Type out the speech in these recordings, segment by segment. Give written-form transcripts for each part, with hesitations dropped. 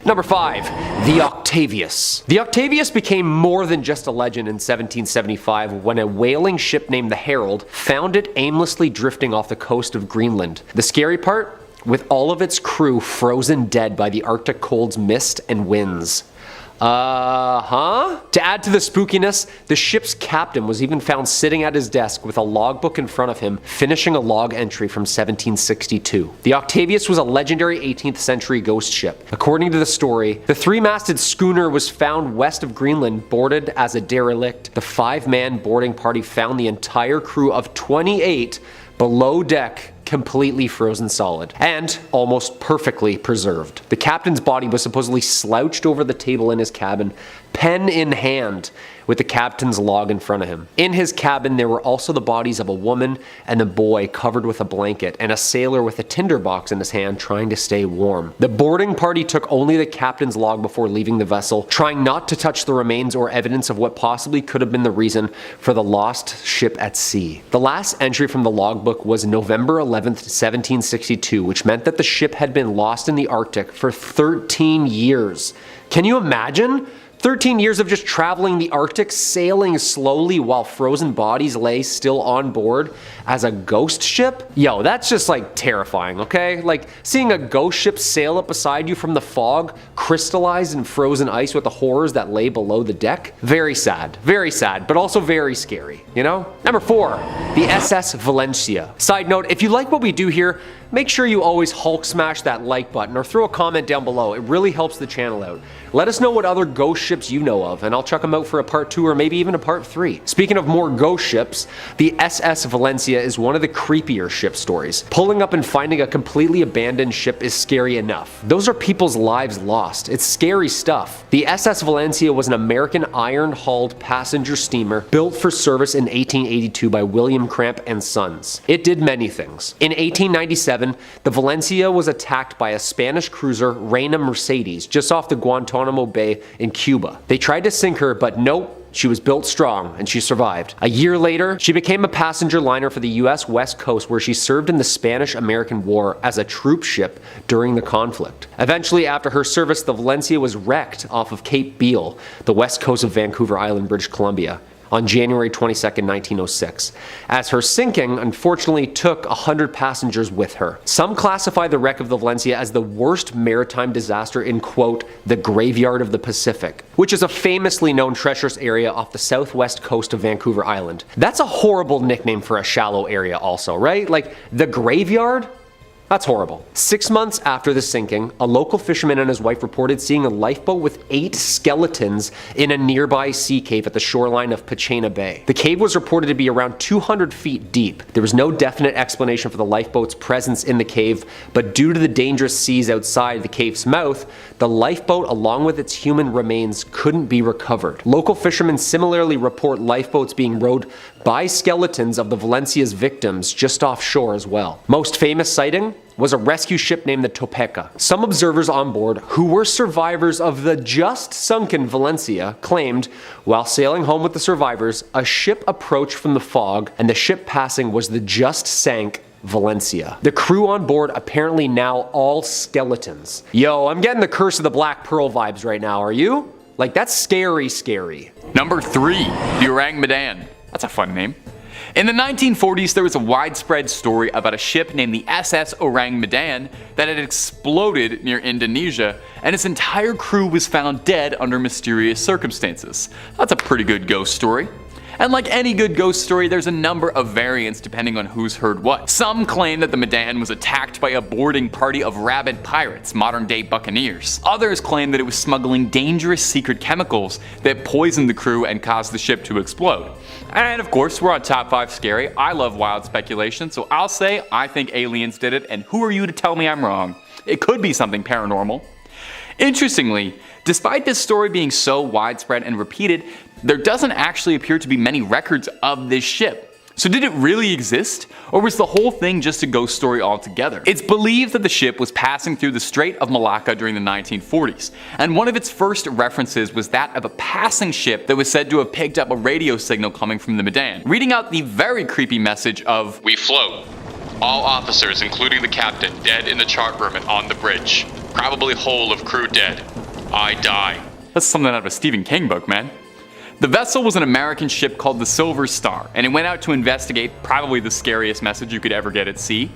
Number 5. The Octavius. The Octavius became more than just a legend in 1775 when a whaling ship named the Herald found it aimlessly drifting off the coast of Greenland. The scary part? With all of its crew frozen dead by the Arctic cold's mist and winds. To add to the spookiness, the ship's captain was even found sitting at his desk with a logbook in front of him, finishing a log entry from 1762. The Octavius was a legendary 18th century ghost ship. According to the story, the three-masted schooner was found west of Greenland, boarded as a derelict. The 5-man boarding party found the entire crew of 28 below deck, completely frozen solid, and almost perfectly preserved. The captain's body was supposedly slouched over the table in his cabin, pen in hand, with the captain's log in front of him. In his cabin, there were also the bodies of a woman and a boy covered with a blanket, and a sailor with a tinderbox in his hand trying to stay warm. The boarding party took only the captain's log before leaving the vessel, trying not to touch the remains or evidence of what possibly could have been the reason for the lost ship at sea. The last entry from the logbook was November 11th, 1762, which meant that the ship had been lost in the Arctic for 13 years. Can you imagine? 13 years of just traveling the Arctic, sailing slowly while frozen bodies lay still on board as a ghost ship? Yo, that's just like terrifying, okay? Like seeing a ghost ship sail up beside you from the fog, crystallized in frozen ice with the horrors that lay below the deck. Very sad, but also very scary, you know? Number 4, the SS Valencia. Side note, if you like what we do here, make sure you always Hulk smash that like button or throw a comment down below. It really helps the channel out. Let us know what other ghost ships you know of, and I'll check them out for a part 2 or maybe even a part 3. Speaking of more ghost ships, the SS Valencia is one of the creepier ship stories. Pulling up and finding a completely abandoned ship is scary enough. Those are people's lives lost. It's scary stuff. The SS Valencia was an American iron-hulled passenger steamer built for service in 1882 by William Cramp and Sons. It did many things. In 1897, the Valencia was attacked by a Spanish cruiser, Reina Mercedes, just off the Guantanamo Bay in Cuba. They tried to sink her, but nope. She was built strong, and she survived. A year later, she became a passenger liner for the US West Coast, where she served in the Spanish-American War as a troop ship during the conflict. Eventually, after her service, the Valencia was wrecked off of Cape Beale, the west coast of Vancouver Island, British Columbia, on January 22nd, 1906, as her sinking unfortunately took 100 passengers with her. Some classify the wreck of the Valencia as the worst maritime disaster in, quote, the graveyard of the Pacific, which is a famously known treacherous area off the southwest coast of Vancouver Island. That's a horrible nickname for a shallow area also, right? Like, the graveyard? That's horrible. 6 months after the sinking, a local fisherman and his wife reported seeing a lifeboat with 8 skeletons in a nearby sea cave at the shoreline of Pachena Bay. The cave was reported to be around 200 feet deep. There was no definite explanation for the lifeboat's presence in the cave, but due to the dangerous seas outside the cave's mouth, the lifeboat along with its human remains couldn't be recovered. Local fishermen similarly report lifeboats being rowed by skeletons of the Valencia's victims just offshore as well. Most famous sighting was a rescue ship named the Topeka. Some observers on board, who were survivors of the just sunken Valencia, claimed, while sailing home with the survivors, a ship approached from the fog, and the ship passing was the just sank Valencia. The crew on board apparently now all skeletons. Yo, I'm getting the Curse of the Black Pearl vibes right now, are you? Like, that's scary, scary. Number 3, the Orang Medan. That's a fun name. In the 1940s, there was a widespread story about a ship named the SS Orang Medan that had exploded near Indonesia, and its entire crew was found dead under mysterious circumstances. That's a pretty good ghost story. And like any good ghost story, there's a number of variants depending on who's heard what. Some claim that the Medan was attacked by a boarding party of rabid pirates, modern day buccaneers. Others claim that it was smuggling dangerous secret chemicals that poisoned the crew and caused the ship to explode. And of course, we're on Top 5 Scary. I love wild speculation, so I'll say I think aliens did it, and who are you to tell me I'm wrong? It could be something paranormal. Interestingly, despite this story being so widespread and repeated, there doesn't actually appear to be many records of this ship. So did it really exist? Or was the whole thing just a ghost story altogether? It's believed that the ship was passing through the Strait of Malacca during the 1940s, and one of its first references was that of a passing ship that was said to have picked up a radio signal coming from the Medan, reading out the very creepy message of, "We float. All officers, including the captain, dead in the chart room and on the bridge. Probably whole of crew dead. I die. That's something out of a Stephen King book, man. The vessel was an American ship called the Silver Star, and it went out to investigate probably the scariest message you could ever get at sea.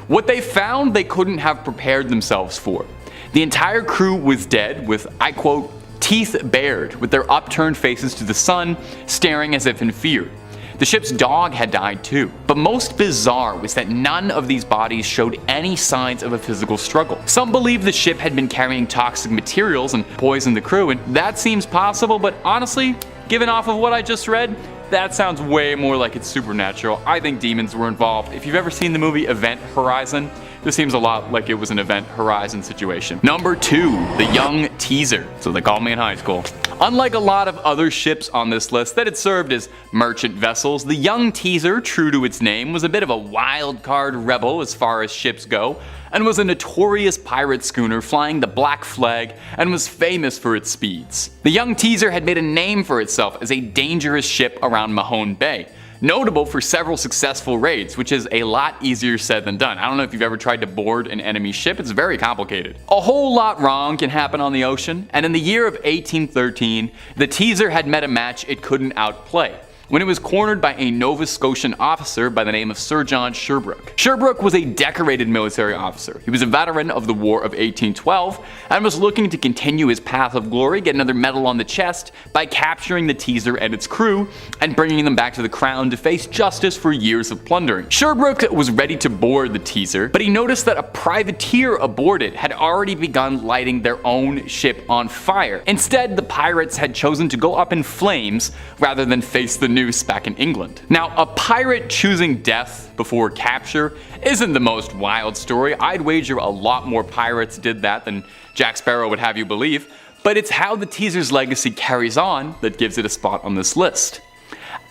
What they found they couldn't have prepared themselves for. The entire crew was dead with, I quote, teeth bared, with their upturned faces to the sun, staring as if in fear. The ship's dog had died too. But most bizarre was that none of these bodies showed any signs of a physical struggle. Some believe the ship had been carrying toxic materials and poisoned the crew, and that seems possible, but honestly, given off of what I just read, that sounds way more like it's supernatural. I think demons were involved. If you've ever seen the movie Event Horizon, this seems a lot like it was an Event Horizon situation. Number 2, the Young Teaser. So they called me in high school. Unlike a lot of other ships on this list that had served as merchant vessels, the Young Teaser, true to its name, was a bit of a wild card rebel as far as ships go, and was a notorious pirate schooner flying the black flag and was famous for its speeds. The Young Teaser had made a name for itself as a dangerous ship around Mahone Bay, notable for several successful raids, which is a lot easier said than done. I don't know if you've ever tried to board an enemy ship, it's very complicated. A whole lot wrong can happen on the ocean, and in the year of 1813, the Teaser had met a match it couldn't outplay, when it was cornered by a Nova Scotian officer by the name of Sir John Sherbrooke. Sherbrooke was a decorated military officer. He was a veteran of the War of 1812 and was looking to continue his path of glory, get another medal on the chest, by capturing the Teaser and its crew and bringing them back to the crown to face justice for years of plundering. Sherbrooke was ready to board the Teaser, but he noticed that a privateer aboard it had already begun lighting their own ship on fire. Instead, the pirates had chosen to go up in flames rather than face the noose back in England. Now, a pirate choosing death before capture isn't the most wild story. I'd wager a lot more pirates did that than Jack Sparrow would have you believe, but it's how the Teaser's legacy carries on that gives it a spot on this list.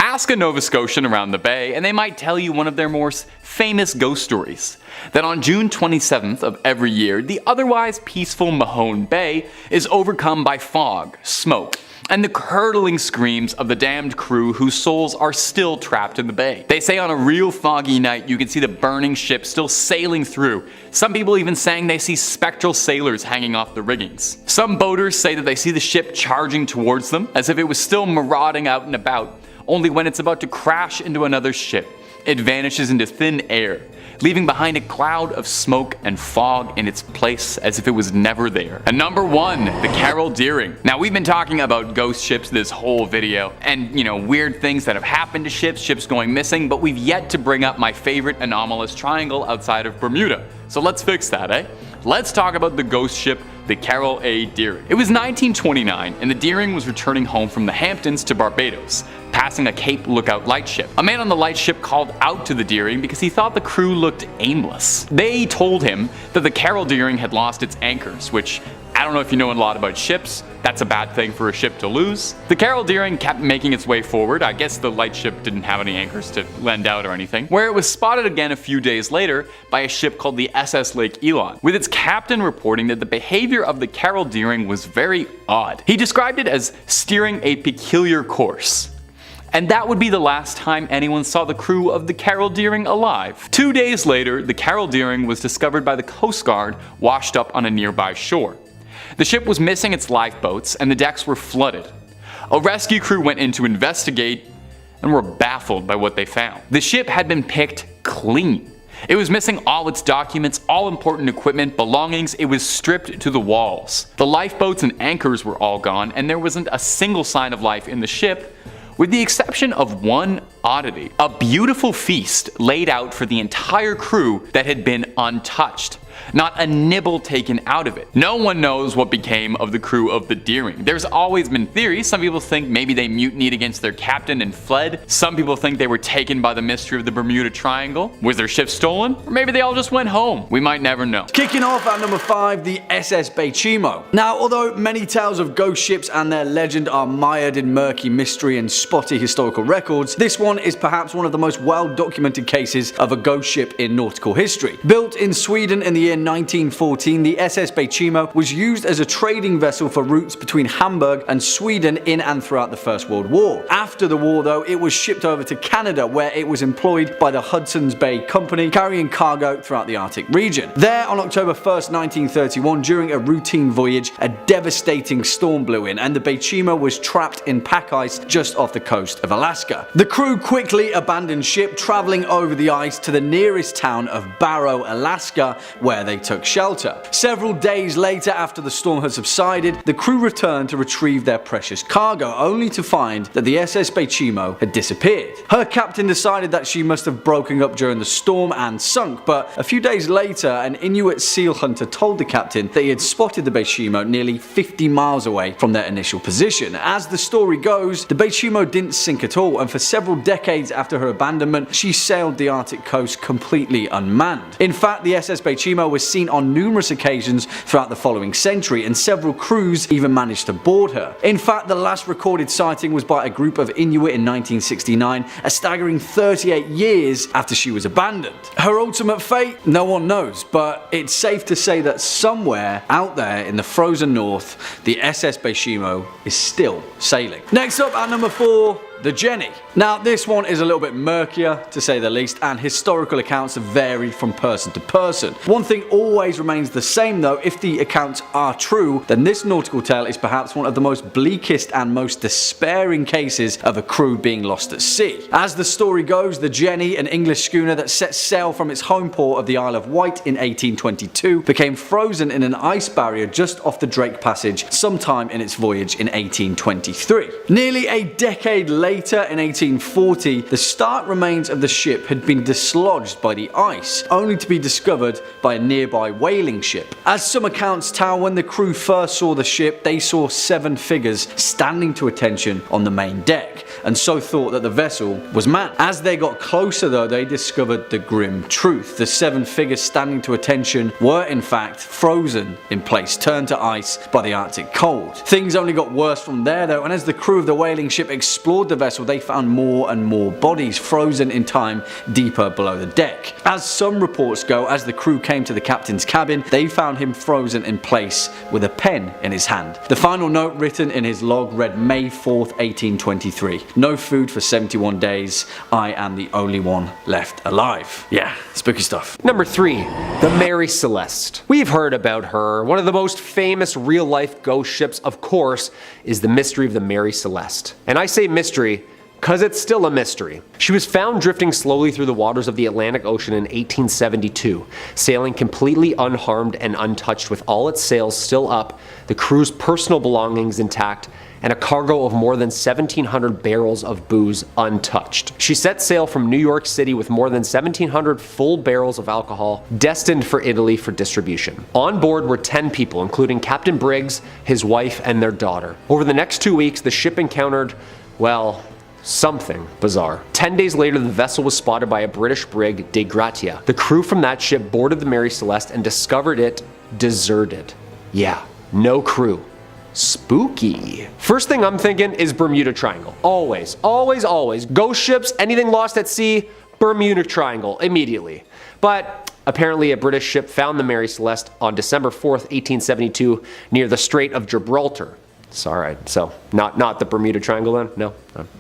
Ask a Nova Scotian around the Bay and they might tell you one of their more famous ghost stories, that on June 27th of every year, the otherwise peaceful Mahone Bay is overcome by fog, smoke, and the curdling screams of the damned crew whose souls are still trapped in the bay. They say on a real foggy night you can see the burning ship still sailing through. Some people even saying they see spectral sailors hanging off the riggings. Some boaters say that they see the ship charging towards them as if it was still marauding out and about, only when it's about to crash into another ship, it vanishes into thin air, leaving behind a cloud of smoke and fog in its place as if it was never there. And number 1, the Carol Deering. Now, we've been talking about ghost ships this whole video, and weird things that have happened to ships going missing, but we've yet to bring up my favorite anomalous triangle outside of Bermuda. So let's fix that, eh? Let's talk about the ghost ship, the Carol A. Deering. It was 1929, and the Deering was returning home from the Hamptons to Barbados, passing a Cape Lookout lightship. A man on the lightship called out to the Deering because he thought the crew looked aimless. They told him that the Carol Deering had lost its anchors, which, I don't know if you know a lot about ships, that's a bad thing for a ship to lose. The Carol Deering kept making its way forward. I guess the lightship didn't have any anchors to lend out or anything, where it was spotted again a few days later by a ship called the SS Lake Elon, with its captain reporting that the behavior of the Carol Deering was very odd. He described it as steering a peculiar course. And that would be the last time anyone saw the crew of the Carol Deering alive. 2 days later, the Carol Deering was discovered by the Coast Guard washed up on a nearby shore. The ship was missing its lifeboats and the decks were flooded. A rescue crew went in to investigate and were baffled by what they found. The ship had been picked clean. It was missing all its documents, all important equipment, belongings. It was stripped to the walls. The lifeboats and anchors were all gone, and there wasn't a single sign of life in the ship, with the exception of one oddity: a beautiful feast laid out for the entire crew that had been untouched. Not a nibble taken out of it. No one knows what became of the crew of the Deering. There's always been theories. Some people think maybe they mutinied against their captain and fled. Some people think they were taken by the mystery of the Bermuda Triangle. Was their ship stolen? Or maybe they all just went home. We might never know. Kicking off at number 5, the SS Baychimo. Now, although many tales of ghost ships and their legend are mired in murky mystery and spotty historical records, this one is perhaps one of the most well documented cases of a ghost ship in nautical history. Built in Sweden in the year 1914, the SS Baychimo was used as a trading vessel for routes between Hamburg and Sweden in and throughout the First World War. After the war though, it was shipped over to Canada, where it was employed by the Hudson's Bay Company, carrying cargo throughout the Arctic region. There, on October 1st, 1931, during a routine voyage, a devastating storm blew in, and the Baychimo was trapped in pack ice just off the coast of Alaska. The crew quickly abandoned ship, traveling over the ice to the nearest town of Barrow, Alaska, where they took shelter. Several days later, after the storm had subsided, the crew returned to retrieve their precious cargo, only to find that the SS Baychimo had disappeared. Her captain decided that she must have broken up during the storm and sunk, but a few days later, an Inuit seal hunter told the captain that he had spotted the Baychimo nearly 50 miles away from their initial position. As the story goes, the Baychimo didn't sink at all, and for several decades after her abandonment, she sailed the Arctic coast completely unmanned. In fact, the SS Baychimo was seen on numerous occasions throughout the following century, and several crews even managed to board her. In fact, the last recorded sighting was by a group of Inuit in 1969, a staggering 38 years after she was abandoned. Her ultimate fate? No one knows, but it's safe to say that somewhere out there in the frozen north, the SS Baychimo is still sailing. Next up at number 4, the Jenny. Now this one is a little bit murkier to say the least, and historical accounts have varied from person to person. One thing always remains the same though: if the accounts are true, then this nautical tale is perhaps one of the most bleakest and most despairing cases of a crew being lost at sea. As the story goes, the Jenny, an English schooner that set sail from its home port of the Isle of Wight in 1822, became frozen in an ice barrier just off the Drake Passage sometime in its voyage in 1823. Nearly a decade later, in 1840, the stark remains of the ship had been dislodged by the ice, only to be discovered by a nearby whaling ship. As some accounts tell, when the crew first saw the ship, they saw 7 figures standing to attention on the main deck, and so thought that the vessel was manned. As they got closer though, they discovered the grim truth. The 7 figures standing to attention were in fact frozen in place, turned to ice by the Arctic cold. Things only got worse from there though, and as the crew of the whaling ship explored the vessel, they found more and more bodies frozen in time deeper below the deck. As some reports go, as the crew came to the captain's cabin, they found him frozen in place with a pen in his hand. The final note written in his log read May 4th, 1823. No food for 71 days. I am the only one left alive. Yeah, spooky stuff. Number 3, the Mary Celeste. We've heard about her. One of the most famous real-life ghost ships, of course, is the mystery of the Mary Celeste. And I say mystery because it's still a mystery. She was found drifting slowly through the waters of the Atlantic Ocean in 1872, sailing completely unharmed and untouched with all its sails still up, the crew's personal belongings intact, and a cargo of more than 1,700 barrels of booze untouched. She set sail from New York City with more than 1,700 full barrels of alcohol destined for Italy for distribution. On board were 10 people, including Captain Briggs, his wife, and their daughter. Over the next 2 weeks, the ship encountered, well, something bizarre. 10 days later, the vessel was spotted by a British brig, De Gratia. The crew from that ship boarded the Mary Celeste and discovered it deserted. Yeah, no crew. Spooky. First thing I'm thinking is Bermuda Triangle. Always, always, always. Ghost ships, anything lost at sea, Bermuda Triangle, immediately. But apparently a British ship found the Mary Celeste on December 4th, 1872, near the Strait of Gibraltar. It's alright, so not the Bermuda Triangle then? No?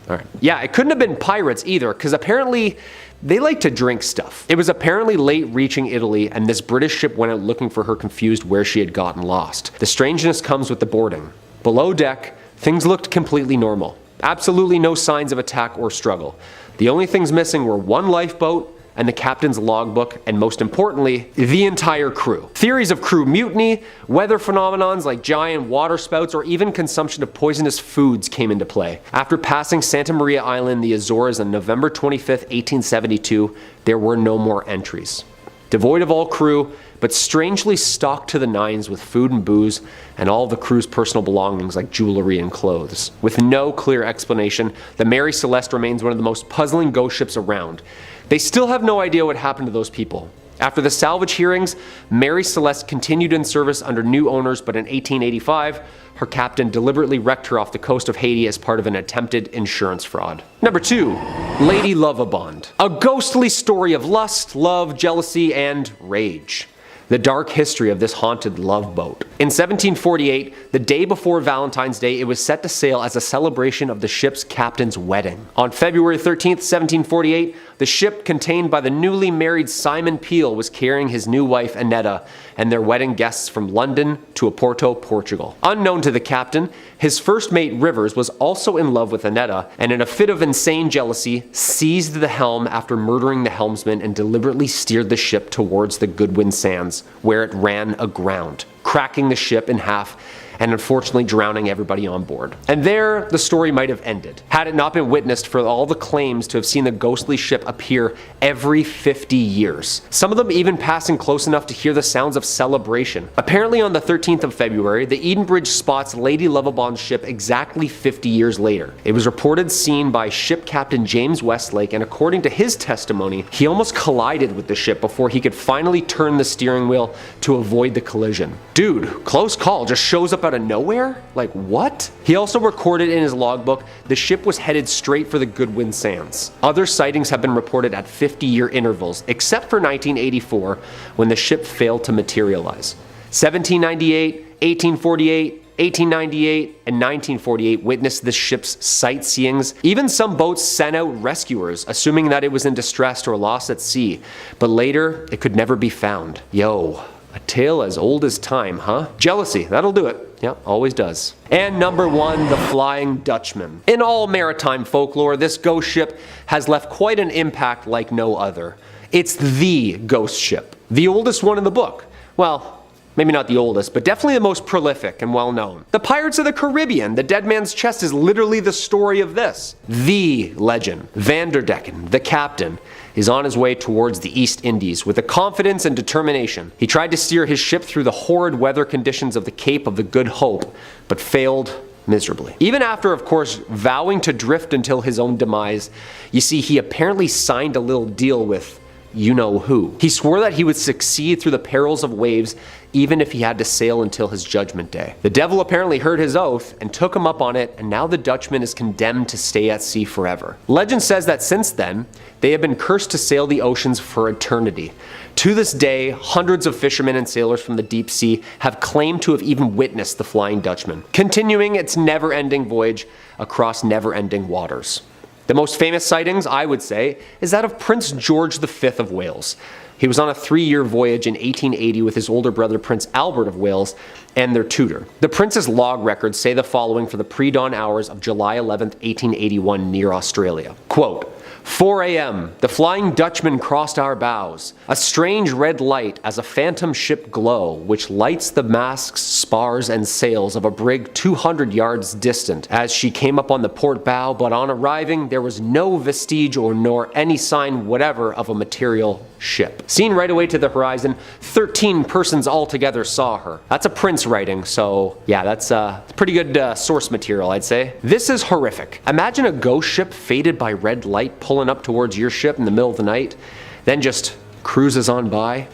Alright. Yeah, it couldn't have been pirates either, because apparently they like to drink stuff. It was apparently late reaching Italy, and this British ship went out looking for her, confused where she had gotten lost. The strangeness comes with the boarding. Below deck, things looked completely normal. Absolutely no signs of attack or struggle. The only things missing were one lifeboat and the captain's logbook, and most importantly, the entire crew. Theories of crew mutiny, weather phenomenons like giant water spouts, or even consumption of poisonous foods came into play. After passing Santa Maria Island, the Azores, on November 25th, 1872, there were no more entries. Devoid of all crew, but strangely stocked to the nines with food and booze and all of the crew's personal belongings like jewelry and clothes. With no clear explanation, the Mary Celeste remains one of the most puzzling ghost ships around. They still have no idea what happened to those people. After the salvage hearings, Mary Celeste continued in service under new owners, but in 1885, her captain deliberately wrecked her off the coast of Haiti as part of an attempted insurance fraud. Number 2, Lady Lovibond. A ghostly story of lust, love, jealousy, and rage. the dark history of this haunted love boat. In 1748, the day before Valentine's Day, it was set to sail as a celebration of the ship's captain's wedding. On February 13th, 1748, the ship contained by the newly married Simon Peel was carrying his new wife Annetta and their wedding guests from London to Oporto, Portugal. Unknown to the captain, his first mate Rivers was also in love with Annetta, and in a fit of insane jealousy, seized the helm after murdering the helmsman and deliberately steered the ship towards the Goodwin Sands, where it ran aground, cracking the ship in half and unfortunately drowning everybody on board. And there, the story might have ended, had it not been witnessed for all the claims to have seen the ghostly ship appear every 50 years. Some of them even passing close enough to hear the sounds of celebration. Apparently on the 13th of February, the Edenbridge spots Lady Lovibond's ship exactly 50 years later. It was reported seen by ship captain James Westlake, and according to his testimony, he almost collided with the ship before he could finally turn the steering wheel to avoid the collision. Dude, close call, just shows up out of nowhere? Like, what? He also recorded in his logbook the ship was headed straight for the Goodwin Sands. Other sightings have been reported at 50-year intervals, except for 1984, when the ship failed to materialize. 1798, 1848, 1898, and 1948 witnessed the ship's sightseeings. Even some boats sent out rescuers, assuming that it was in distress or lost at sea, but later it could never be found. Yo. A tale as old as time, huh? Jealousy, that'll do it. Yep, always does. And number 1, the Flying Dutchman. In all maritime folklore, this ghost ship has left quite an impact like no other. It's the ghost ship. The oldest one in the book. Well, maybe not the oldest, but definitely the most prolific and well known. The Pirates of the Caribbean, the Dead Man's Chest, is literally the story of this. The legend, Vanderdecken, the captain, is on his way towards the East Indies with the confidence and determination. He tried to steer his ship through the horrid weather conditions of the Cape of the Good Hope, but failed miserably. Even after, of course, vowing to drift until his own demise, you see, he apparently signed a little deal with you-know-who. He swore that he would succeed through the perils of waves even if he had to sail until his judgment day. The devil apparently heard his oath and took him up on it, and now the Dutchman is condemned to stay at sea forever. Legend says that since then, they have been cursed to sail the oceans for eternity. To this day, hundreds of fishermen and sailors from the deep sea have claimed to have even witnessed the Flying Dutchman, continuing its never-ending voyage across never-ending waters. The most famous sightings, I would say, is that of Prince George V of Wales. He was on a 3-year voyage in 1880 with his older brother Prince Albert of Wales and their tutor. The prince's log records say the following for the pre-dawn hours of July 11, 1881 near Australia. Quote, 4 a.m. The Flying Dutchman crossed our bows. A strange red light as a phantom ship glow, which lights the masts, spars, and sails of a brig 200 yards distant as she came up on the port bow, but on arriving there was no vestige or nor any sign whatever of a material ship. Seen right away to the horizon, 13 persons altogether saw her. That's a prince writing, so yeah, that's pretty good source material, I'd say. This is horrific. Imagine a ghost ship faded by red light pulling up towards your ship in the middle of the night, then just cruises on by.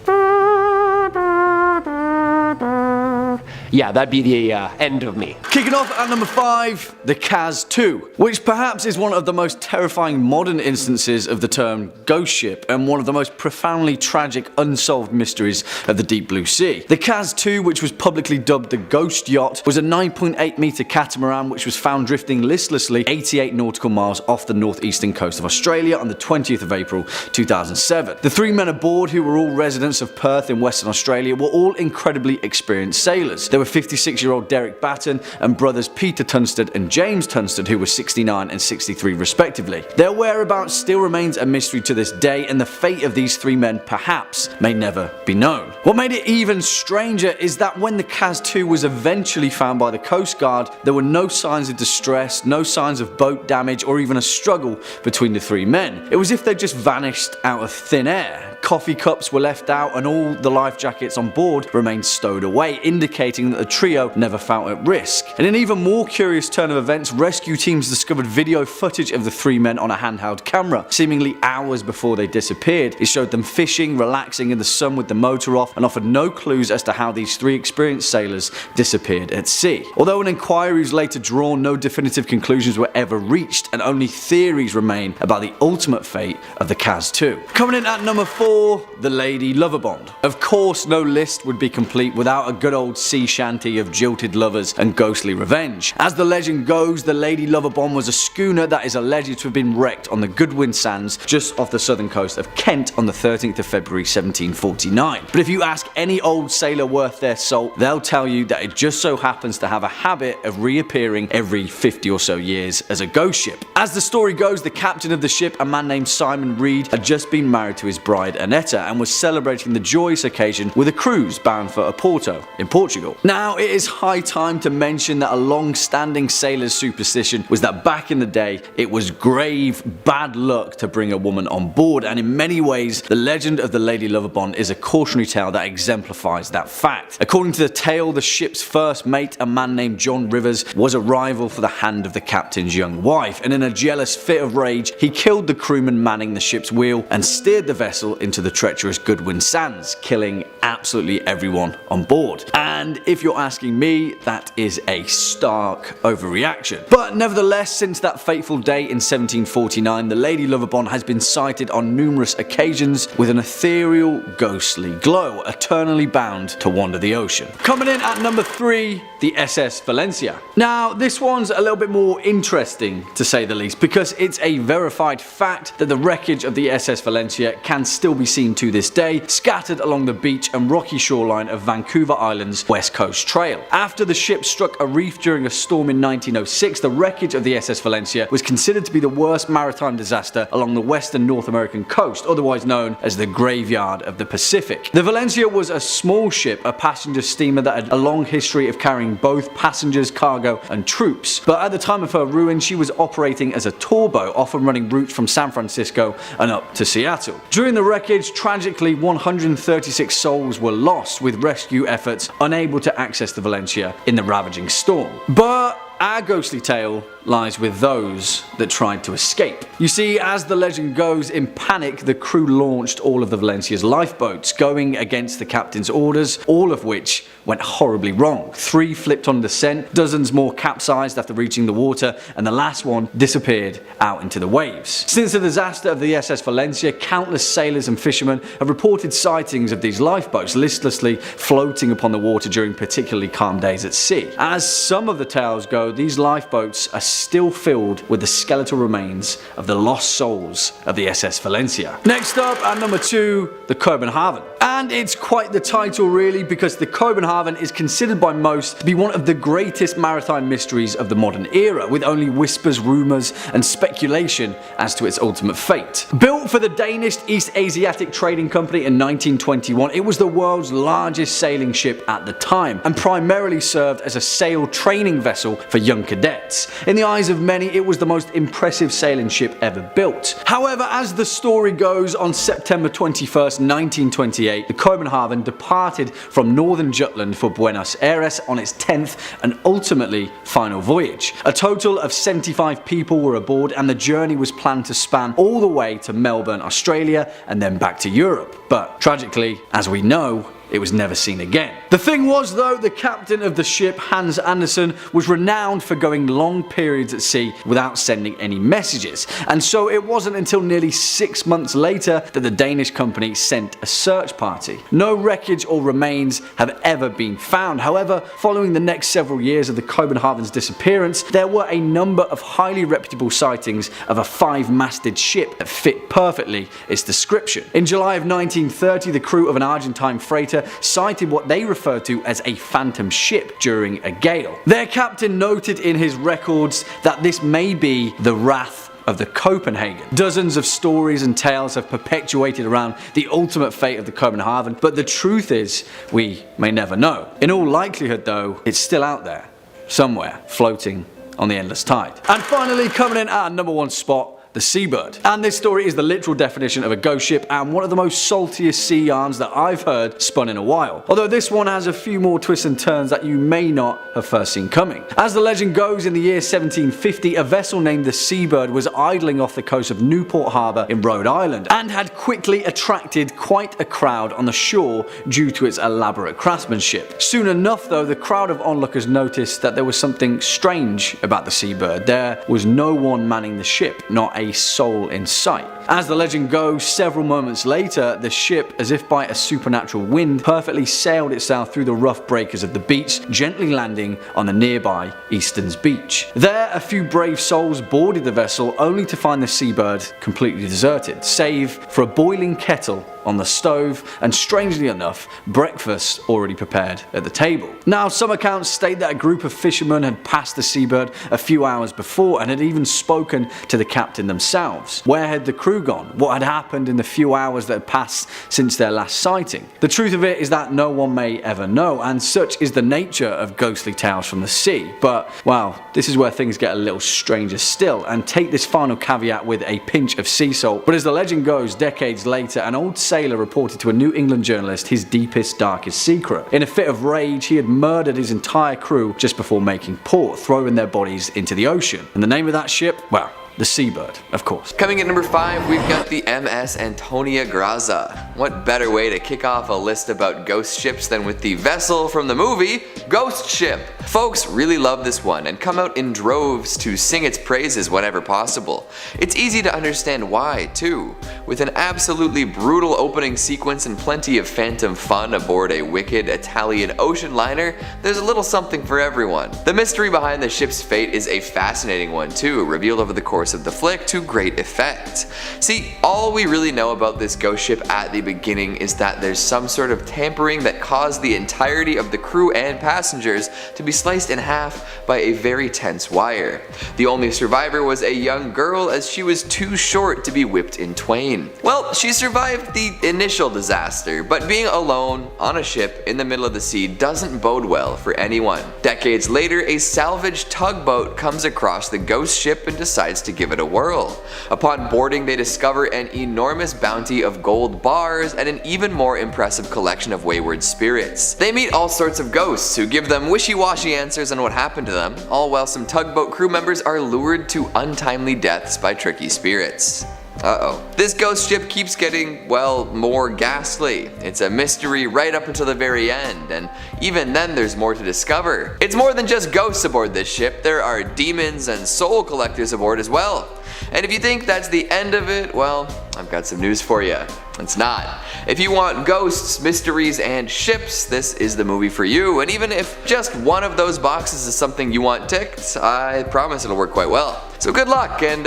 Yeah, that'd be the end of me. Kicking off at number 5, the Kaz II, which perhaps is one of the most terrifying modern instances of the term ghost ship and one of the most profoundly tragic unsolved mysteries of the deep blue sea. The Kaz II, which was publicly dubbed the Ghost Yacht, was a 9.8 meter catamaran which was found drifting listlessly 88 nautical miles off the northeastern coast of Australia on the 20th of April 2007. The 3 men aboard, who were all residents of Perth in Western Australia, were all incredibly experienced sailors. They were 56-year-old Derek Batten and brothers Peter Tunstall and James Tunstall, who were 69 and 63 respectively. Their whereabouts still remains a mystery to this day, and the fate of these 3 men perhaps may never be known. What made it even stranger is that when the Kaz II was eventually found by the Coast Guard, there were no signs of distress, no signs of boat damage, or even a struggle between the 3 men. It was as if they just vanished out of thin air. Coffee cups were left out and all the life jackets on board remained stowed away, indicating that the trio never felt at risk. In an even more curious turn of events, rescue teams discovered video footage of the 3 men on a handheld camera, seemingly hours before they disappeared. It showed them fishing, relaxing in the sun with the motor off, and offered no clues as to how these 3 experienced sailors disappeared at sea. Although an inquiry was later drawn, no definitive conclusions were ever reached, and only theories remain about the ultimate fate of the Kaz II. Coming in at number 4, 4. The Lady Lovibond. Of course, no list would be complete without a good old sea shanty of jilted lovers and ghostly revenge. As the legend goes, the Lady Lovibond was a schooner that is alleged to have been wrecked on the Goodwin Sands just off the southern coast of Kent on the 13th of February 1749. But if you ask any old sailor worth their salt, they'll tell you that it just so happens to have a habit of reappearing every 50 or so years as a ghost ship. As the story goes, the captain of the ship, a man named Simon Reed, had just been married to his bride Annetta and was celebrating the joyous occasion with a cruise bound for Oporto in Portugal. Now, it is high time to mention that a long-standing sailor's superstition was that back in the day, it was grave bad luck to bring a woman on board, and in many ways, the legend of the Lady Lovibond is a cautionary tale that exemplifies that fact. According to the tale, the ship's first mate, a man named John Rivers, was a rival for the hand of the captain's young wife, and in a jealous fit of rage, he killed the crewman manning the ship's wheel and steered the vessel into the treacherous Goodwin Sands, killing absolutely everyone on board. And if you're asking me, that is a stark overreaction. But nevertheless, since that fateful day in 1749, the Lady Lovibond has been sighted on numerous occasions with an ethereal, ghostly glow, eternally bound to wander the ocean. Coming in at number 3, the SS Valencia. Now, this one's a little bit more interesting, to say the least, because it's a verified fact that the wreckage of the SS Valencia can still be seen to this day, scattered along the beach and rocky shoreline of Vancouver Island's West Coast Trail. After the ship struck a reef during a storm in 1906, the wreckage of the SS Valencia was considered to be the worst maritime disaster along the western North American coast, otherwise known as the Graveyard of the Pacific. The Valencia was a small ship, a passenger steamer that had a long history of carrying both passengers, cargo and troops, but at the time of her ruin she was operating as a tour boat, often running routes from San Francisco and up to Seattle. During the wreckage, tragically 136 souls were lost, with rescue efforts unable to access the Valencia in the ravaging storm. But our ghostly tale lies with those that tried to escape. You see, as the legend goes, in panic the crew launched all of the Valencia's lifeboats, going against the captain's orders, all of which went horribly wrong. 3 flipped on descent, dozens more capsized after reaching the water, and the last one disappeared out into the waves. Since the disaster of the SS Valencia, countless sailors and fishermen have reported sightings of these lifeboats listlessly floating upon the water during particularly calm days at sea. As some of the tales go, these lifeboats are still filled with the skeletal remains of the lost souls of the SS Valencia. Next up, at number 2, the Kobenhavn. And it's quite the title really, because the Kobenhavn is considered by most to be one of the greatest maritime mysteries of the modern era, with only whispers, rumours and speculation as to its ultimate fate. Built for the Danish East Asiatic Trading Company in 1921, it was the world's largest sailing ship at the time, and primarily served as a sail training vessel for young cadets. In the eyes of many, it was the most impressive sailing ship ever built. However, as the story goes, on September 21st, 1928, the Kobenhavn departed from northern Jutland for Buenos Aires on its 10th and ultimately final voyage. A total of 75 people were aboard, and the journey was planned to span all the way to Melbourne, Australia, and then back to Europe. But tragically, as we know, it was never seen again. The thing was though, the captain of the ship, Hans Andersen, was renowned for going long periods at sea without sending any messages, and so it wasn't until nearly 6 months later that the Danish company sent a search party. No wreckage or remains have ever been found. However, following the next several years of the Kobenhavn's disappearance, there were a number of highly reputable sightings of a 5-masted ship that fit perfectly its description. In July of 1930, the crew of an Argentine freighter cited what they referred to as a phantom ship during a gale. Their captain noted in his records that this may be the wrath of the Copenhagen. Dozens of stories and tales have perpetuated around the ultimate fate of the Kobenhavn, but the truth is, we may never know. In all likelihood though, it's still out there, somewhere, floating on the endless tide. And finally, coming in at our number 1 spot, the Seabird. And this story is the literal definition of a ghost ship, and one of the most saltiest sea yarns that I've heard spun in a while. Although this one has a few more twists and turns that you may not have first seen coming. As the legend goes, in the year 1750, a vessel named the Seabird was idling off the coast of Newport Harbour in Rhode Island, and had quickly attracted quite a crowd on the shore due to its elaborate craftsmanship. Soon enough though, the crowd of onlookers noticed that there was something strange about the Seabird. There was no one manning the ship, not a soul in sight. As the legend goes, several moments later, the ship, as if by a supernatural wind, perfectly sailed itself through the rough breakers of the beach, gently landing on the nearby Easton's beach. There, a few brave souls boarded the vessel, only to find the Seabird completely deserted, save for a boiling kettle on the stove, and strangely enough, breakfast already prepared at the table. Now, some accounts state that a group of fishermen had passed the Seabird a few hours before and had even spoken to the captain themselves. Where had the crew gone? What had happened in the few hours that had passed since their last sighting? The truth of it is that no one may ever know, and such is the nature of ghostly tales from the sea. But, well, this is where things get a little stranger still, and take this final caveat with a pinch of sea salt. But as the legend goes, decades later, an old sailor reported to a New England journalist his deepest, darkest secret. In a fit of rage, he had murdered his entire crew just before making port, throwing their bodies into the ocean. And the name of that ship? Well, the Seabird, of course. Coming in number 5, we've got the MS Antonia Graza. What better way to kick off a list about ghost ships than with the vessel from the movie, Ghost Ship. Folks really love this one and come out in droves to sing its praises whenever possible. It's easy to understand why, too. With an absolutely brutal opening sequence and plenty of phantom fun aboard a wicked Italian ocean liner, there's a little something for everyone. The mystery behind the ship's fate is a fascinating one too, revealed over the course of the flick to great effect. See, all we really know about this ghost ship at the beginning is that there's some sort of tampering that caused the entirety of the crew and passengers to be sliced in half by a very tense wire. The only survivor was a young girl, as she was too short to be whipped in twain. Well, she survived the initial disaster, but being alone on a ship in the middle of the sea doesn't bode well for anyone. Decades later, a salvaged tugboat comes across the ghost ship and decides to give it a whirl. Upon boarding, they discover an enormous bounty of gold bars and an even more impressive collection of wayward spirits. They meet all sorts of ghosts who give them wishy-washy answers on what happened to them, all while some tugboat crew members are lured to untimely deaths by tricky spirits. Uh-oh. This ghost ship keeps getting, well, more ghastly. It's a mystery right up until the very end, and even then there's more to discover. It's more than just ghosts aboard this ship, there are demons and soul collectors aboard as well. And if you think that's the end of it, well, I've got some news for you. It's not. If you want ghosts, mysteries, and ships, this is the movie for you. And even if just one of those boxes is something you want ticked, I promise it'll work quite well. So good luck, and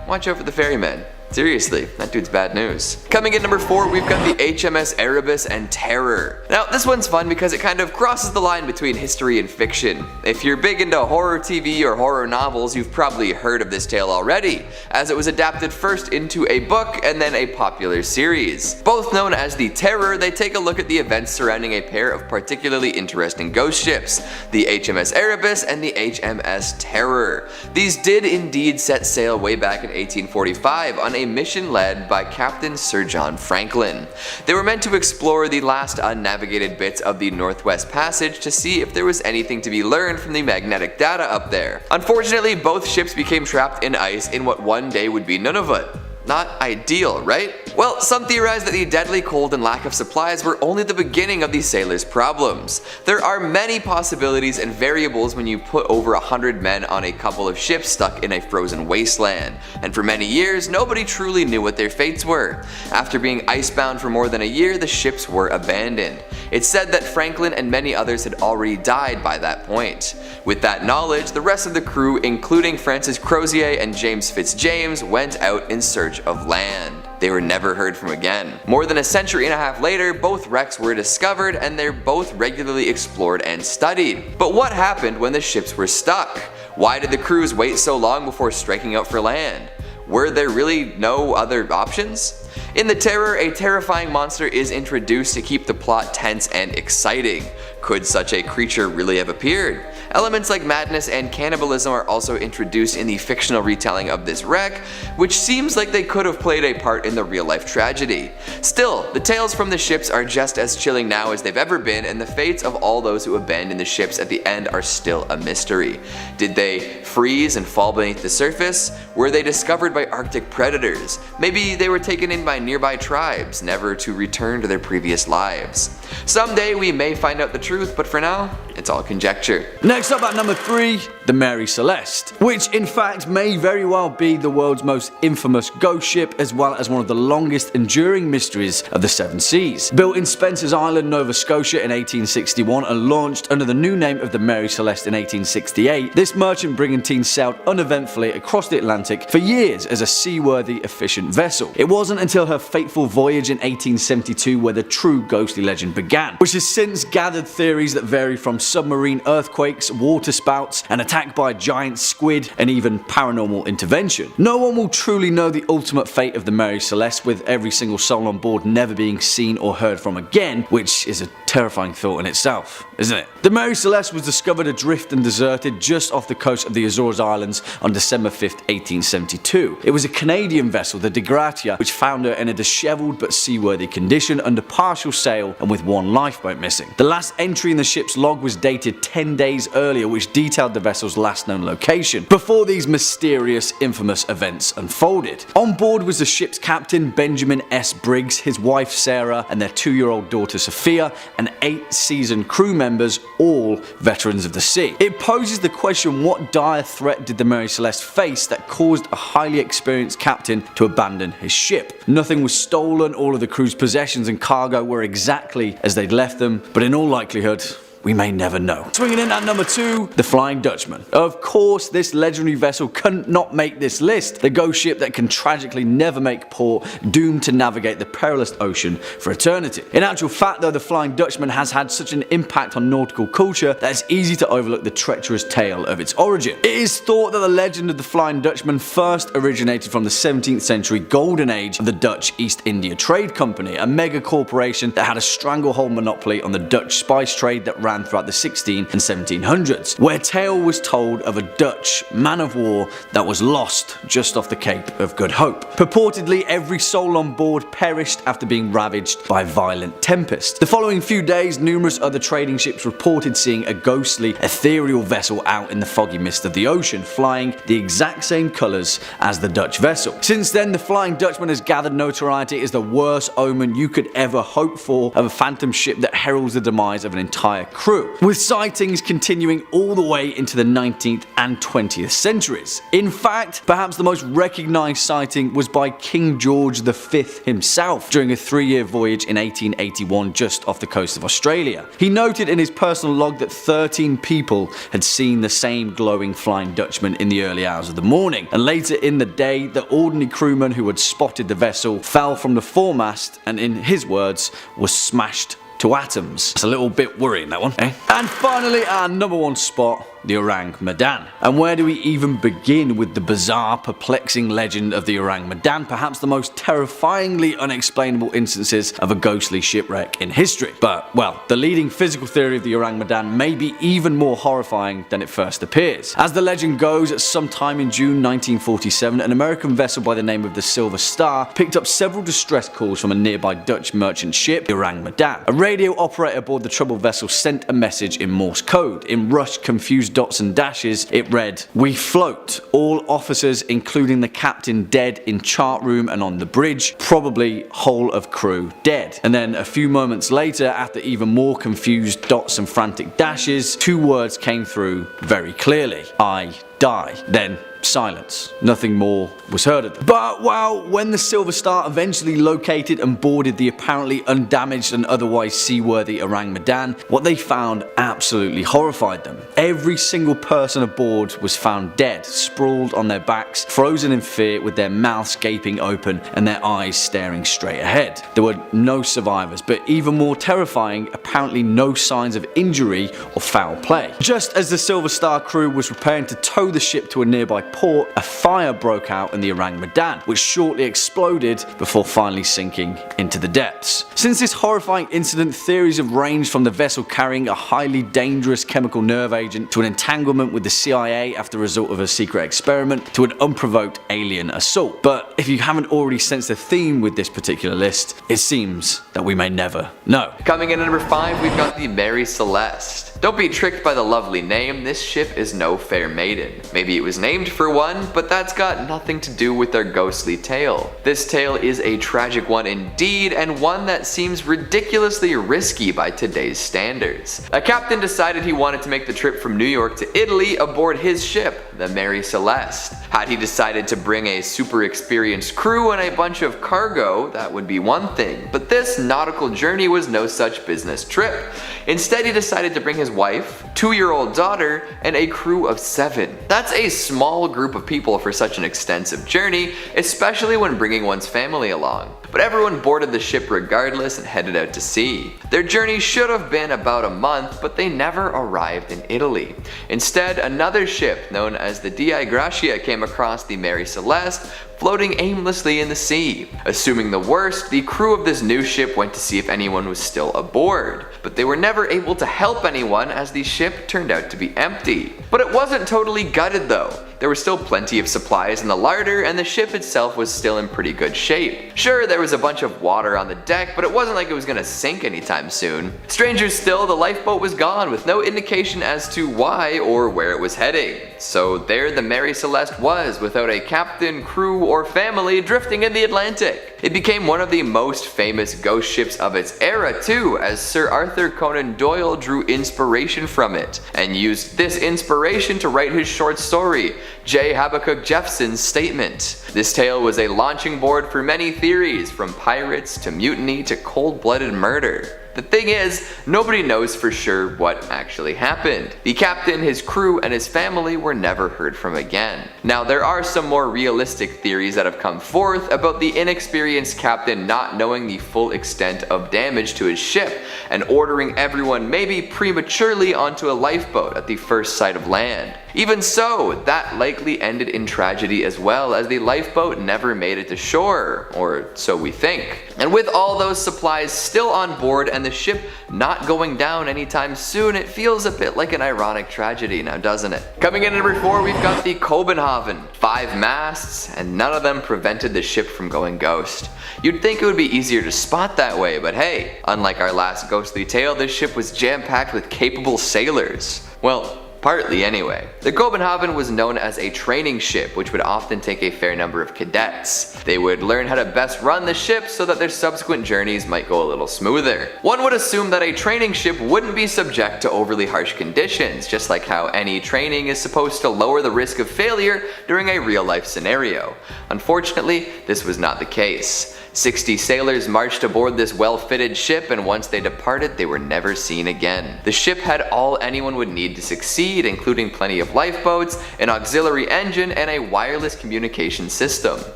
watch out for the ferryman. Seriously, that dude's bad news. Coming in number 4, we've got the HMS Erebus and Terror. Now, this one's fun because it kind of crosses the line between history and fiction. If you're big into horror TV or horror novels, you've probably heard of this tale already, as it was adapted first into a book and then a popular series. Both known as the Terror, they take a look at the events surrounding a pair of particularly interesting ghost ships, the HMS Erebus and the HMS Terror. These did indeed set sail way back in 1845 on a mission led by Captain Sir John Franklin. They were meant to explore the last unnavigated bits of the Northwest Passage to see if there was anything to be learned from the magnetic data up there. Unfortunately, both ships became trapped in ice in what one day would be Nunavut. Not ideal, right? Well, some theorize that the deadly cold and lack of supplies were only the beginning of these sailors' problems. There are many possibilities and variables when you put over 100 men on a couple of ships stuck in a frozen wasteland, and for many years, nobody truly knew what their fates were. After being icebound for more than a year, the ships were abandoned. It's said that Franklin and many others had already died by that point. With that knowledge, the rest of the crew, including Francis Crozier and James Fitzjames, went out in search of land. They were never heard from again. More than a century and a half later, both wrecks were discovered and they're both regularly explored and studied. But what happened when the ships were stuck? Why did the crews wait so long before striking out for land? Were there really no other options? In the Terror, a terrifying monster is introduced to keep the plot tense and exciting. Could such a creature really have appeared? Elements like madness and cannibalism are also introduced in the fictional retelling of this wreck, which seems like they could have played a part in the real-life tragedy. Still, the tales from the ships are just as chilling now as they've ever been, and the fates of all those who abandoned the ships at the end are still a mystery. Did they freeze and fall beneath the surface? Were they discovered by Arctic predators? Maybe they were taken in by nearby tribes, never to return to their previous lives. Someday we may find out the truth, but for now, it's all conjecture. Next up at number 3, the Mary Celeste, which in fact may very well be the world's most infamous ghost ship, as well as one of the longest enduring mysteries of the Seven Seas. Built in Spencer's Island, Nova Scotia in 1861 and launched under the new name of the Mary Celeste in 1868, this merchant brigantine sailed uneventfully across the Atlantic for years as a seaworthy, efficient vessel. It wasn't until her fateful voyage in 1872 where the true ghostly legend began, which has since gathered theories that vary from submarine earthquakes, water spouts, an attack by a giant squid, and even paranormal intervention. No one will truly know the ultimate fate of the Mary Celeste, with every single soul on board never being seen or heard from again, which is a terrifying thought in itself, isn't it? The Mary Celeste was discovered adrift and deserted just off the coast of the Azores Islands on December 5th, 1872. It was a Canadian vessel, the De Gratia, which found her in a disheveled but seaworthy condition under partial sail and with one lifeboat missing. The last entry in the ship's log was dated 10 days earlier, which detailed the vessel's last known location, before these mysterious, infamous events unfolded. On board was the ship's captain, Benjamin S. Briggs, his wife Sarah, and their 2-year-old daughter Sophia, and 8 seasoned crew members, all veterans of the sea. It poses the question, what dire threat did the Mary Celeste face that caused a highly experienced captain to abandon his ship? Nothing was stolen, all of the crew's possessions and cargo were exactly as they'd left them, but in all likelihood, we may never know. Swinging in at number 2, the Flying Dutchman. Of course, this legendary vessel couldn't not make this list. The ghost ship that can tragically never make port, doomed to navigate the perilous ocean for eternity. In actual fact though, the Flying Dutchman has had such an impact on nautical culture that it's easy to overlook the treacherous tale of its origin. It is thought that the legend of the Flying Dutchman first originated from the 17th century golden age of the Dutch East India Trade Company, a mega corporation that had a stranglehold monopoly on the Dutch spice trade that ran throughout the 16 and 1700s, where tale was told of a Dutch man of war that was lost just off the Cape of Good Hope. Purportedly, every soul on board perished after being ravaged by a violent tempest. The following few days, numerous other trading ships reported seeing a ghostly, ethereal vessel out in the foggy mist of the ocean, flying the exact same colours as the Dutch vessel. Since then, the Flying Dutchman has gathered notoriety as the worst omen you could ever hope for of a phantom ship that heralds the demise of an entire crew, with sightings continuing all the way into the 19th and 20th centuries. In fact, perhaps the most recognised sighting was by King George V himself during a 3-year voyage in 1881 just off the coast of Australia. He noted in his personal log that 13 people had seen the same glowing Flying Dutchman in the early hours of the morning, and later in the day, the ordinary crewman who had spotted the vessel fell from the foremast and, in his words, was smashed to atoms. That's a little bit worrying, that one, eh? And finally, our number 1 spot, the Orang Medan. And where do we even begin with the bizarre, perplexing legend of the Orang Medan, perhaps the most terrifyingly unexplainable instances of a ghostly shipwreck in history? But, well, the leading physical theory of the Orang Medan may be even more horrifying than it first appears. As the legend goes, at some time in June 1947, an American vessel by the name of the Silver Star picked up several distress calls from a nearby Dutch merchant ship, the Orang Medan. A radio operator aboard the troubled vessel sent a message in Morse code. In rushed, confused dots and dashes, it read, "We float. All officers, including the captain, dead in chart room and on the bridge. Probably whole of crew dead." And then a few moments later, after even more confused dots and frantic dashes, 2 words came through very clearly. "I die." Then silence. Nothing more was heard of them. But well, when the Silver Star eventually located and boarded the apparently undamaged and otherwise seaworthy Orang Medan, what they found absolutely horrified them. Every single person aboard was found dead, sprawled on their backs, frozen in fear, with their mouths gaping open and their eyes staring straight ahead. There were no survivors, but even more terrifying, apparently no signs of injury or foul play. Just as the Silver Star crew was preparing to tow the ship to a nearby port, a fire broke out in the Orang Medan, which shortly exploded before finally sinking into the depths. Since this horrifying incident, theories have ranged from the vessel carrying a highly dangerous chemical nerve agent to an entanglement with the CIA after the result of a secret experiment to an unprovoked alien assault. But if you haven't already sensed a theme with this particular list, it seems that we may never know. Coming in at number 5, we've got the Mary Celeste. Don't be tricked by the lovely name, this ship is no fair maiden. Maybe it was named for one, but that's got nothing to do with their ghostly tale. This tale is a tragic one indeed, and one that seems ridiculously risky by today's standards. A captain decided he wanted to make the trip from New York to Italy aboard his ship, the Mary Celeste. Had he decided to bring a super experienced crew and a bunch of cargo, that would be one thing, but this nautical journey was no such business trip. Instead, he decided to bring his wife, 2-year-old daughter, and a crew of 7. That's a small group of people for such an extensive journey, especially when bringing one's family along. But everyone boarded the ship regardless and headed out to sea. Their journey should have been about a month, but they never arrived in Italy. Instead, another ship known as the Dei Gratia came across the Mary Celeste, floating aimlessly in the sea. Assuming the worst, the crew of this new ship went to see if anyone was still aboard. But they were never able to help anyone as the ship turned out to be empty. But it wasn't totally gutted though. There were still plenty of supplies in the larder, and the ship itself was still in pretty good shape. Sure, there was a bunch of water on the deck, but it wasn't like it was gonna sink anytime soon. Stranger still, the lifeboat was gone with no indication as to why or where it was heading. So there the Mary Celeste was, without a captain, crew, or family, drifting in the Atlantic. It became one of the most famous ghost ships of its era too, as Sir Arthur Conan Doyle drew inspiration from it, and used this inspiration to write his short story, J. Habakkuk Jeffson's Statement. This tale was a launching board for many theories, from pirates to mutiny to cold-blooded murder. The thing is, nobody knows for sure what actually happened. The captain, his crew, and his family were never heard from again. Now, there are some more realistic theories that have come forth about the inexperienced captain not knowing the full extent of damage to his ship and ordering everyone maybe prematurely onto a lifeboat at the first sight of land. Even so, that likely ended in tragedy as well, as the lifeboat never made it to shore, or so we think. And with all those supplies still on board and the ship not going down anytime soon, it feels a bit like an ironic tragedy now, doesn't it? Coming in at number 4, we've got the Kobenhavn. 5 masts, and none of them prevented the ship from going ghost. You'd think it would be easier to spot that way, but hey, unlike our last ghostly tale, this ship was jam-packed with capable sailors. Well, partly anyway. The Kobenhavn was known as a training ship, which would often take a fair number of cadets. They would learn how to best run the ship so that their subsequent journeys might go a little smoother. One would assume that a training ship wouldn't be subject to overly harsh conditions, just like how any training is supposed to lower the risk of failure during a real-life scenario. Unfortunately, this was not the case. 60 sailors marched aboard this well-fitted ship, and once they departed, they were never seen again. The ship had all anyone would need to succeed, including plenty of lifeboats, an auxiliary engine, and a wireless communication system.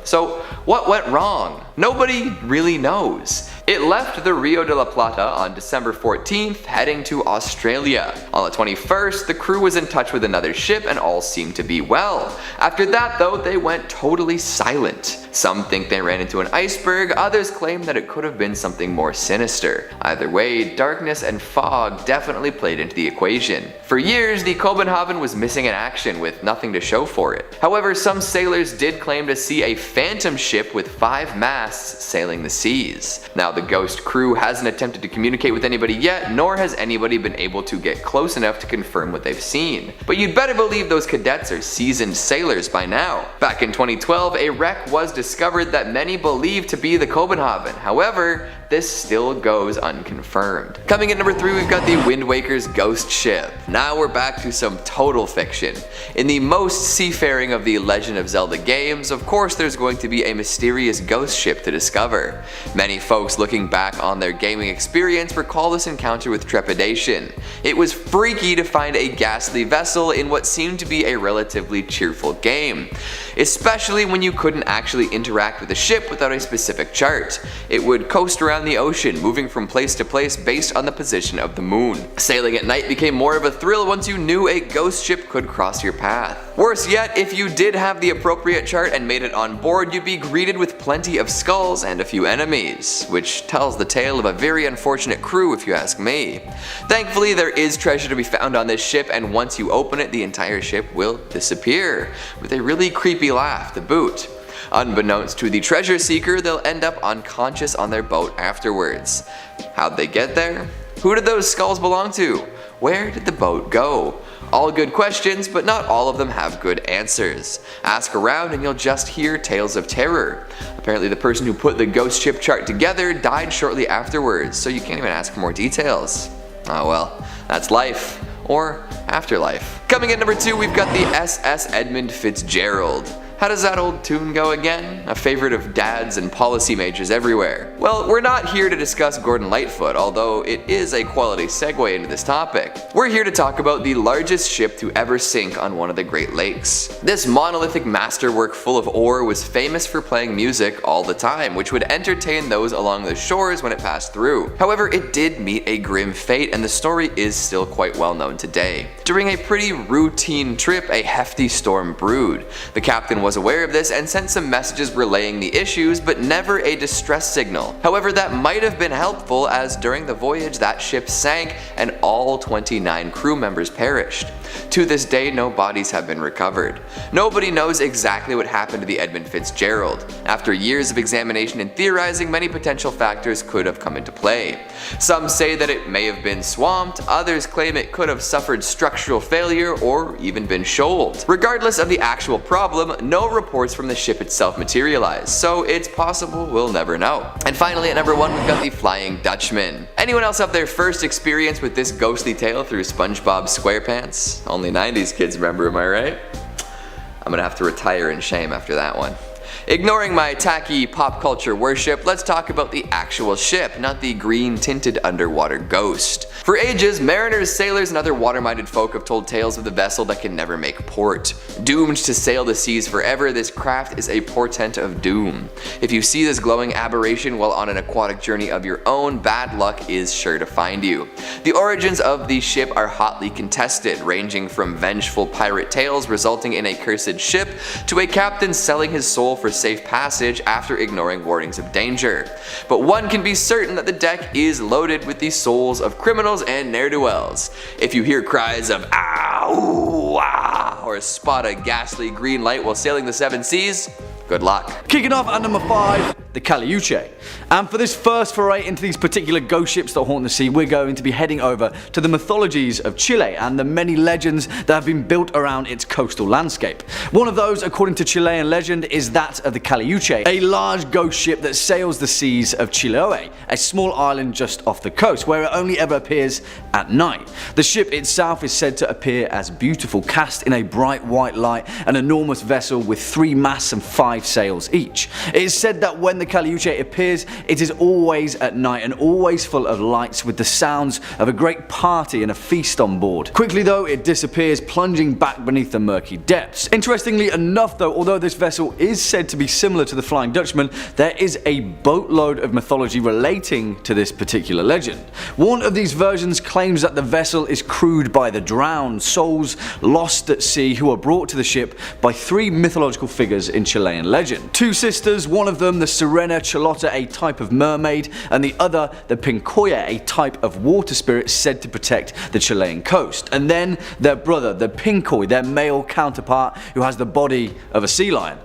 So what went wrong? Nobody really knows. It left the Rio de la Plata on December 14th, heading to Australia. On the 21st, the crew was in touch with another ship and all seemed to be well. After that though, they went totally silent. Some think they ran into an iceberg, others claim that it could have been something more sinister. Either way, darkness and fog definitely played into the equation. For years, the Kobenhavn was missing in action with nothing to show for it. However, some sailors did claim to see a phantom ship with 5 masts sailing the seas. Now, the ghost crew hasn't attempted to communicate with anybody yet, nor has anybody been able to get close enough to confirm what they've seen. But you'd better believe those cadets are seasoned sailors by now. Back in 2012, a wreck was discovered that many believe to be the Kobenhavn. However, this still goes unconfirmed. Coming in number 3, we've got the Wind Waker's ghost ship. Now we're back to some total fiction. In the most seafaring of the Legend of Zelda games, of course there's going to be a mysterious ghost ship to discover. Many folks looking back on their gaming experience recall this encounter with trepidation. It was freaky to find a ghastly vessel in what seemed to be a relatively cheerful game, especially when you couldn't actually interact with the ship without a specific chart. It would coast around the ocean, moving from place to place based on the position of the moon. Sailing at night became more of a thrill once you knew a ghost ship could cross your path. Worse yet, if you did have the appropriate chart and made it on board, you'd be greeted with plenty of skulls and a few enemies, which tells the tale of a very unfortunate crew if you ask me. Thankfully, there is treasure to be found on this ship, and once you open it, the entire ship will disappear, with a really creepy laugh to boot. Unbeknownst to the treasure seeker, they'll end up unconscious on their boat afterwards. How'd they get there? Who did those skulls belong to? Where did the boat go? All good questions, but not all of them have good answers. Ask around and you'll just hear tales of terror. Apparently the person who put the ghost ship chart together died shortly afterwards, so you can't even ask for more details. Oh well, that's life. Or afterlife. Coming in number 2, we've got the SS Edmund Fitzgerald. How does that old tune go again? A favorite of dads and policy majors everywhere. Well, we're not here to discuss Gordon Lightfoot, although it is a quality segue into this topic. We're here to talk about the largest ship to ever sink on one of the Great Lakes. This monolithic masterwork full of ore was famous for playing music all the time, which would entertain those along the shores when it passed through. However, it did meet a grim fate, and the story is still quite well known today. During a pretty routine trip, a hefty storm brewed. The captain was aware of this and sent some messages relaying the issues, but never a distress signal. However, that might have been helpful, as during the voyage that ship sank and all 29 crew members perished. To this day, no bodies have been recovered. Nobody knows exactly what happened to the Edmund Fitzgerald. After years of examination and theorizing, many potential factors could have come into play. Some say that it may have been swamped, others claim it could have suffered structural failure or even been shoaled. Regardless of the actual problem, no reports from the ship itself materialized, so it's possible we'll never know. And finally, at number 1, we've got the Flying Dutchman. Anyone else have their first experience with this ghostly tale through SpongeBob SquarePants? Only 90s kids remember, am I right? I'm gonna have to retire in shame after that one. Ignoring my tacky pop culture worship, let's talk about the actual ship, not the green tinted underwater ghost. For ages, mariners, sailors, and other water-minded folk have told tales of the vessel that can never make port. Doomed to sail the seas forever, this craft is a portent of doom. If you see this glowing aberration while on an aquatic journey of your own, bad luck is sure to find you. The origins of the ship are hotly contested, ranging from vengeful pirate tales resulting in a cursed ship to a captain selling his soul for safe passage after ignoring warnings of danger. But one can be certain that the deck is loaded with the souls of criminals and ne'er-do-wells. If you hear cries of "ah, ooh, ah," or spot a ghastly green light while sailing the seven seas, good luck. Kicking off at number 5, the Caleuche. And for this first foray into these particular ghost ships that haunt the sea, we're going to be heading over to the mythologies of Chile and the many legends that have been built around its coastal landscape. One of those, according to Chilean legend, is that of the Caleuche, a large ghost ship that sails the seas of Chaleurs, a small island just off the coast, where it only ever appears at night. The ship itself is said to appear as beautiful, cast in a bright white light, an enormous vessel with 3 masts and 5 sails each. It is said that when the Caleuche appears, it is always at night and always full of lights, with the sounds of a great party and a feast on board. Quickly though, it disappears, plunging back beneath the murky depths. Interestingly enough though, although this vessel is said to be similar to the Flying Dutchman, there is a boatload of mythology relating to this particular legend. One of these versions claims that the vessel is crewed by the drowned, souls lost at sea, who are brought to the ship by 3 mythological figures in Chilean legend. 2 sisters, one of them the Sirena Charlotta, a type of mermaid, and the other the Pincoya, a type of water spirit said to protect the Chilean coast. And then their brother, the Pincoy, their male counterpart, who has the body of a sea lion.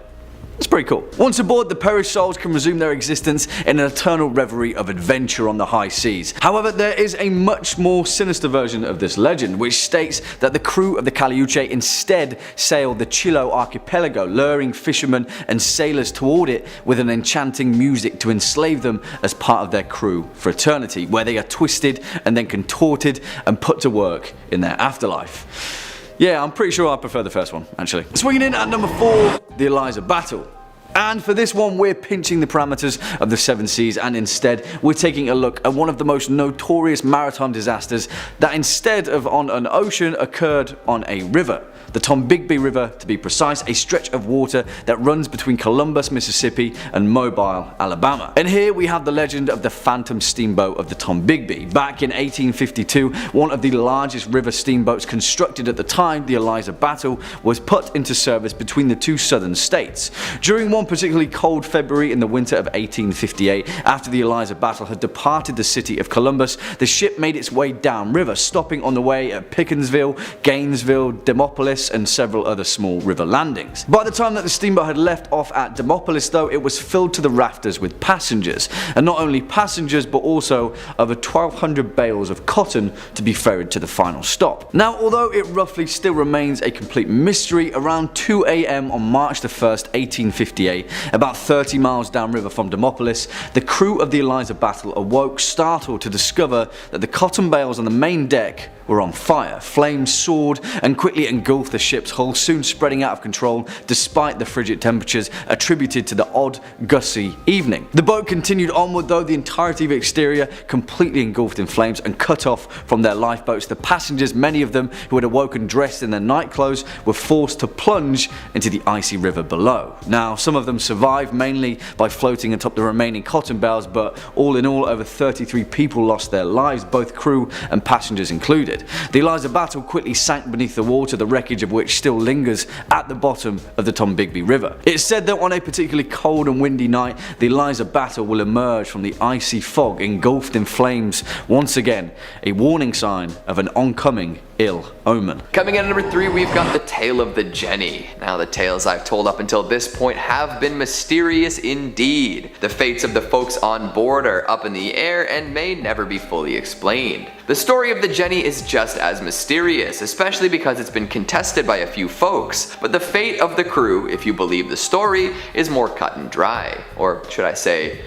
It's pretty cool. Once aboard, the perished souls can resume their existence in an eternal reverie of adventure on the high seas. However, there is a much more sinister version of this legend, which states that the crew of the Caleuche instead sailed the Chiloe archipelago, luring fishermen and sailors toward it with an enchanting music to enslave them as part of their crew for eternity, where they are twisted and then contorted and put to work in their afterlife. Yeah, I'm pretty sure I prefer the first one, actually. Swinging in at number 4, the Eliza Battle. And for this one, we're pinching the parameters of the 7 seas, and instead we're taking a look at one of the most notorious maritime disasters that, instead of on an ocean, occurred on a river. The Tombigbee River, to be precise, a stretch of water that runs between Columbus, Mississippi and Mobile, Alabama. And here we have the legend of the phantom steamboat of the Tombigbee. Back in 1852, one of the largest river steamboats constructed at the time, the Eliza Battle, was put into service between the 2 southern states. During one particularly cold February in the winter of 1858, after the Eliza Battle had departed the city of Columbus, the ship made its way downriver, stopping on the way at Pickensville, Gainesville, Demopolis, Demopolis and several other small river landings. By the time that the steamboat had left off at Demopolis though, it was filled to the rafters with passengers, and not only passengers but also over 1,200 bales of cotton to be ferried to the final stop. Now, although it roughly still remains a complete mystery, around 2 AM on March the 1st, 1858, about 30 miles downriver from Demopolis, the crew of the Eliza Battle awoke startled to discover that the cotton bales on the main deck were on fire. Flames soared and quickly engulfed the ship's hull, soon spreading out of control despite the frigid temperatures attributed to the odd, gusty evening. The boat continued onward though, the entirety of the exterior completely engulfed in flames and cut off from their lifeboats. The passengers, many of them who had awoken dressed in their night clothes, were forced to plunge into the icy river below. Now, some of them survived mainly by floating atop the remaining cotton bales, but all in all, over 33 people lost their lives, both crew and passengers included. The Eliza Battle quickly sank beneath the water, the wreckage of which still lingers at the bottom of the Tombigbee River. It's said that on a particularly cold and windy night, the Eliza Battle will emerge from the icy fog engulfed in flames, once again a warning sign of an oncoming ill omen. Coming in at number 3, we've got the tale of the Jenny. Now, the tales I've told up until this point have been mysterious indeed. The fates of the folks on board are up in the air and may never be fully explained. The story of the Jenny is just as mysterious, especially because it's been contested by a few folks, but the fate of the crew, if you believe the story, is more cut and dry, or should I say,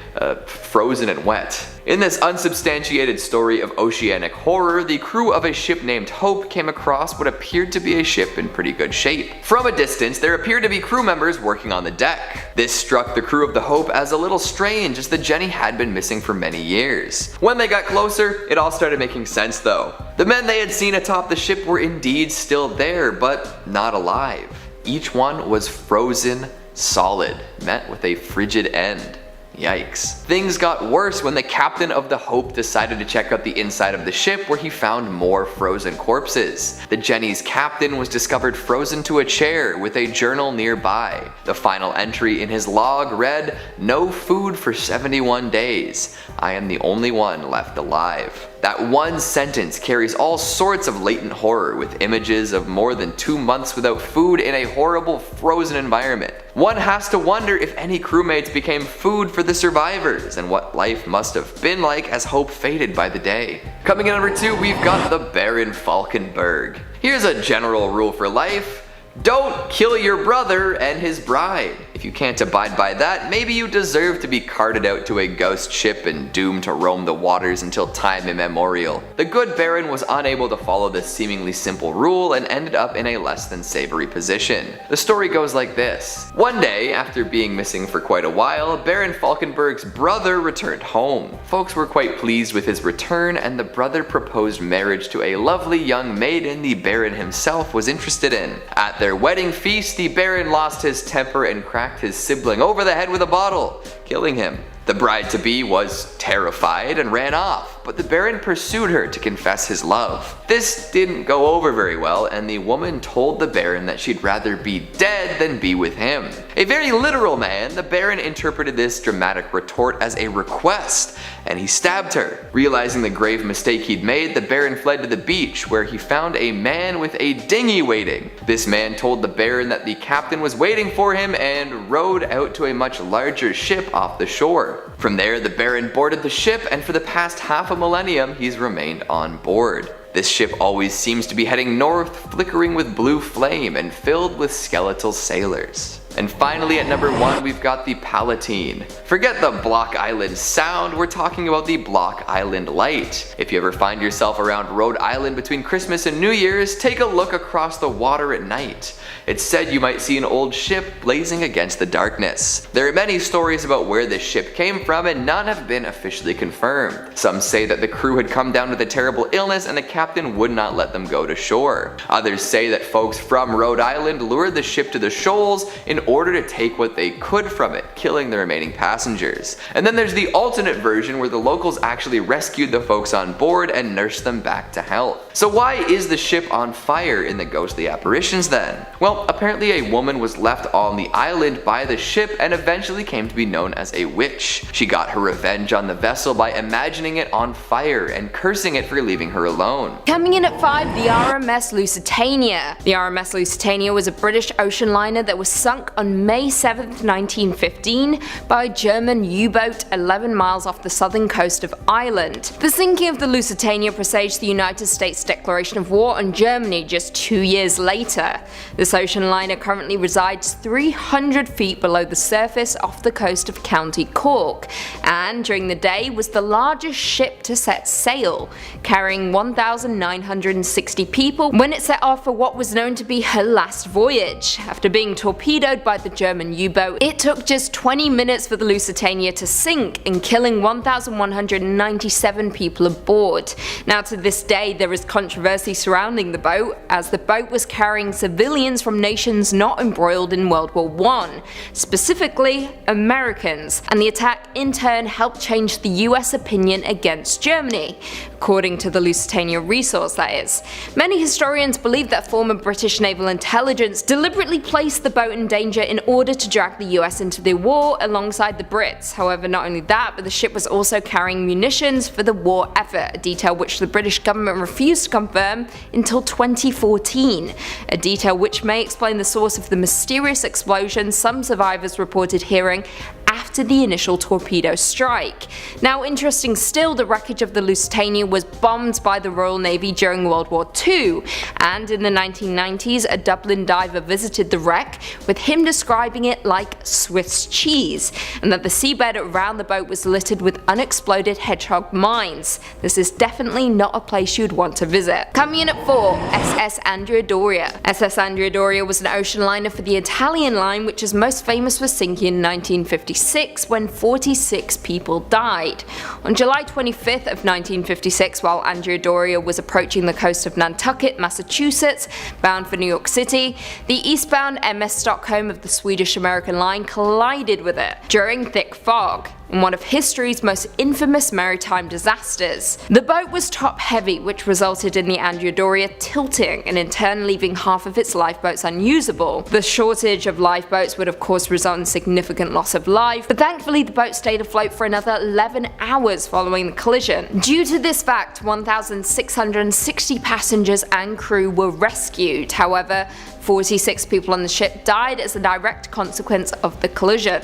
frozen and wet. In this unsubstantiated story of oceanic horror, the crew of a ship named Hope came across what appeared to be a ship in pretty good shape. From a distance, there appeared to be crew members working on the deck. This struck the crew of the Hope as a little strange, as the Jenny had been missing for many years. When they got closer, it all started making sense though. The men they had seen atop the ship were indeed still there, but not alive. Each one was frozen solid, met with a frigid end. Yikes. Things got worse when the captain of the Hope decided to check out the inside of the ship, where he found more frozen corpses. The Jenny's captain was discovered frozen to a chair with a journal nearby. The final entry in his log read, "No food for 71 days. I am the only one left alive." That one sentence carries all sorts of latent horror, with images of more than 2 months without food in a horrible frozen environment. One has to wonder if any crewmates became food for the survivors, and what life must have been like as Hope faded by the day. Coming in number 2, we've got the Baron Falenberg. Here's a general rule for life: don't kill your brother and his bride. If you can't abide by that, maybe you deserve to be carted out to a ghost ship and doomed to roam the waters until time immemorial. The good Baron was unable to follow this seemingly simple rule and ended up in a less than savory position. The story goes like this. One day, after being missing for quite a while, Baron Falenberg's brother returned home. Folks were quite pleased with his return, and the brother proposed marriage to a lovely young maiden the Baron himself was interested in. At their wedding feast, the Baron lost his temper and cracked his sibling over the head with a bottle, killing him. The bride-to-be was terrified and ran off, but the Baron pursued her to confess his love. This didn't go over very well, and the woman told the Baron that she'd rather be dead than be with him. A very literal man, the Baron interpreted this dramatic retort as a request, and he stabbed her. Realizing the grave mistake he'd made, the Baron fled to the beach, where he found a man with a dinghy waiting. This man told the Baron that the captain was waiting for him and rowed out to a much larger ship off the shore. From there, the Baron boarded the ship, and for the past half a millennium, he's remained on board. This ship always seems to be heading north, flickering with blue flame and filled with skeletal sailors. And finally, at number 1, we've got the Palatine. Forget the Block Island sound, we're talking about the Block Island light. If you ever find yourself around Rhode Island between Christmas and New Year's, take a look across the water at night. It's said you might see an old ship blazing against the darkness. There are many stories about where this ship came from, and none have been officially confirmed. Some say that the crew had come down with a terrible illness and the captain would not let them go to shore. Others say that folks from Rhode Island lured the ship to the shoals in order to take what they could from it, killing the remaining passengers. And then there's the alternate version where the locals actually rescued the folks on board and nursed them back to health. So why is the ship on fire in the ghostly apparitions then? Well, apparently a woman was left on the island by the ship and eventually came to be known as a witch. She got her revenge on the vessel by imagining it on fire and cursing it for leaving her alone. Coming in at 5, the RMS Lusitania. The RMS Lusitania was a British ocean liner that was sunk on May 7, 1915 by a German U-boat 11 miles off the southern coast of Ireland. The sinking of the Lusitania presaged the United States declaration of war on Germany just 2 years later. This ocean liner currently resides 300 feet below the surface off the coast of County Cork, and during the day was the largest ship to set sail, carrying 1,960 people when it set off for what was known to be her last voyage. After being torpedoed by the German U-boat, it took just 20 minutes for the Lusitania to sink and killing 1,197 people aboard. Now to this day there is controversy surrounding the boat, as the boat was carrying civilians from nations not embroiled in World War I, specifically Americans, and the attack in turn helped change the US opinion against Germany, according to the Lusitania resource that is. Many historians believe that former British naval intelligence deliberately placed the boat in danger in order to drag the US into the war alongside the Brits. However, not only that, but the ship was also carrying munitions for the war effort, a detail which the British government refused to confirm until 2014, a detail which may explain the source of the mysterious explosion some survivors reported hearing after the initial torpedo strike. Now, interesting still, the wreckage of the Lusitania was bombed by the Royal Navy during World War II, and in the 1990s a Dublin diver visited the wreck, with him describing it like Swiss cheese, and that the seabed around the boat was littered with unexploded hedgehog mines. This is definitely not a place you'd want to visit. Coming in at 4, SS Andrea Doria. SS Andrea Doria was an ocean liner for the Italian line, which is most famous for sinking in 1956 when 46 people died. On July 25th of 1956, while Andrea Doria was approaching the coast of Nantucket, Massachusetts, bound for New York City, the eastbound MS Stockholm of the Swedish-American line collided with it during thick fog, in one of history's most infamous maritime disasters. The boat was top-heavy, which resulted in the Andrea Doria tilting and in turn leaving half of its lifeboats unusable. The shortage of lifeboats would of course result in significant loss of life, but thankfully the boat stayed afloat for another 11 hours following the collision. Due to this fact, 1,660 passengers and crew were rescued. However, 46 people on the ship died as a direct consequence of the collision.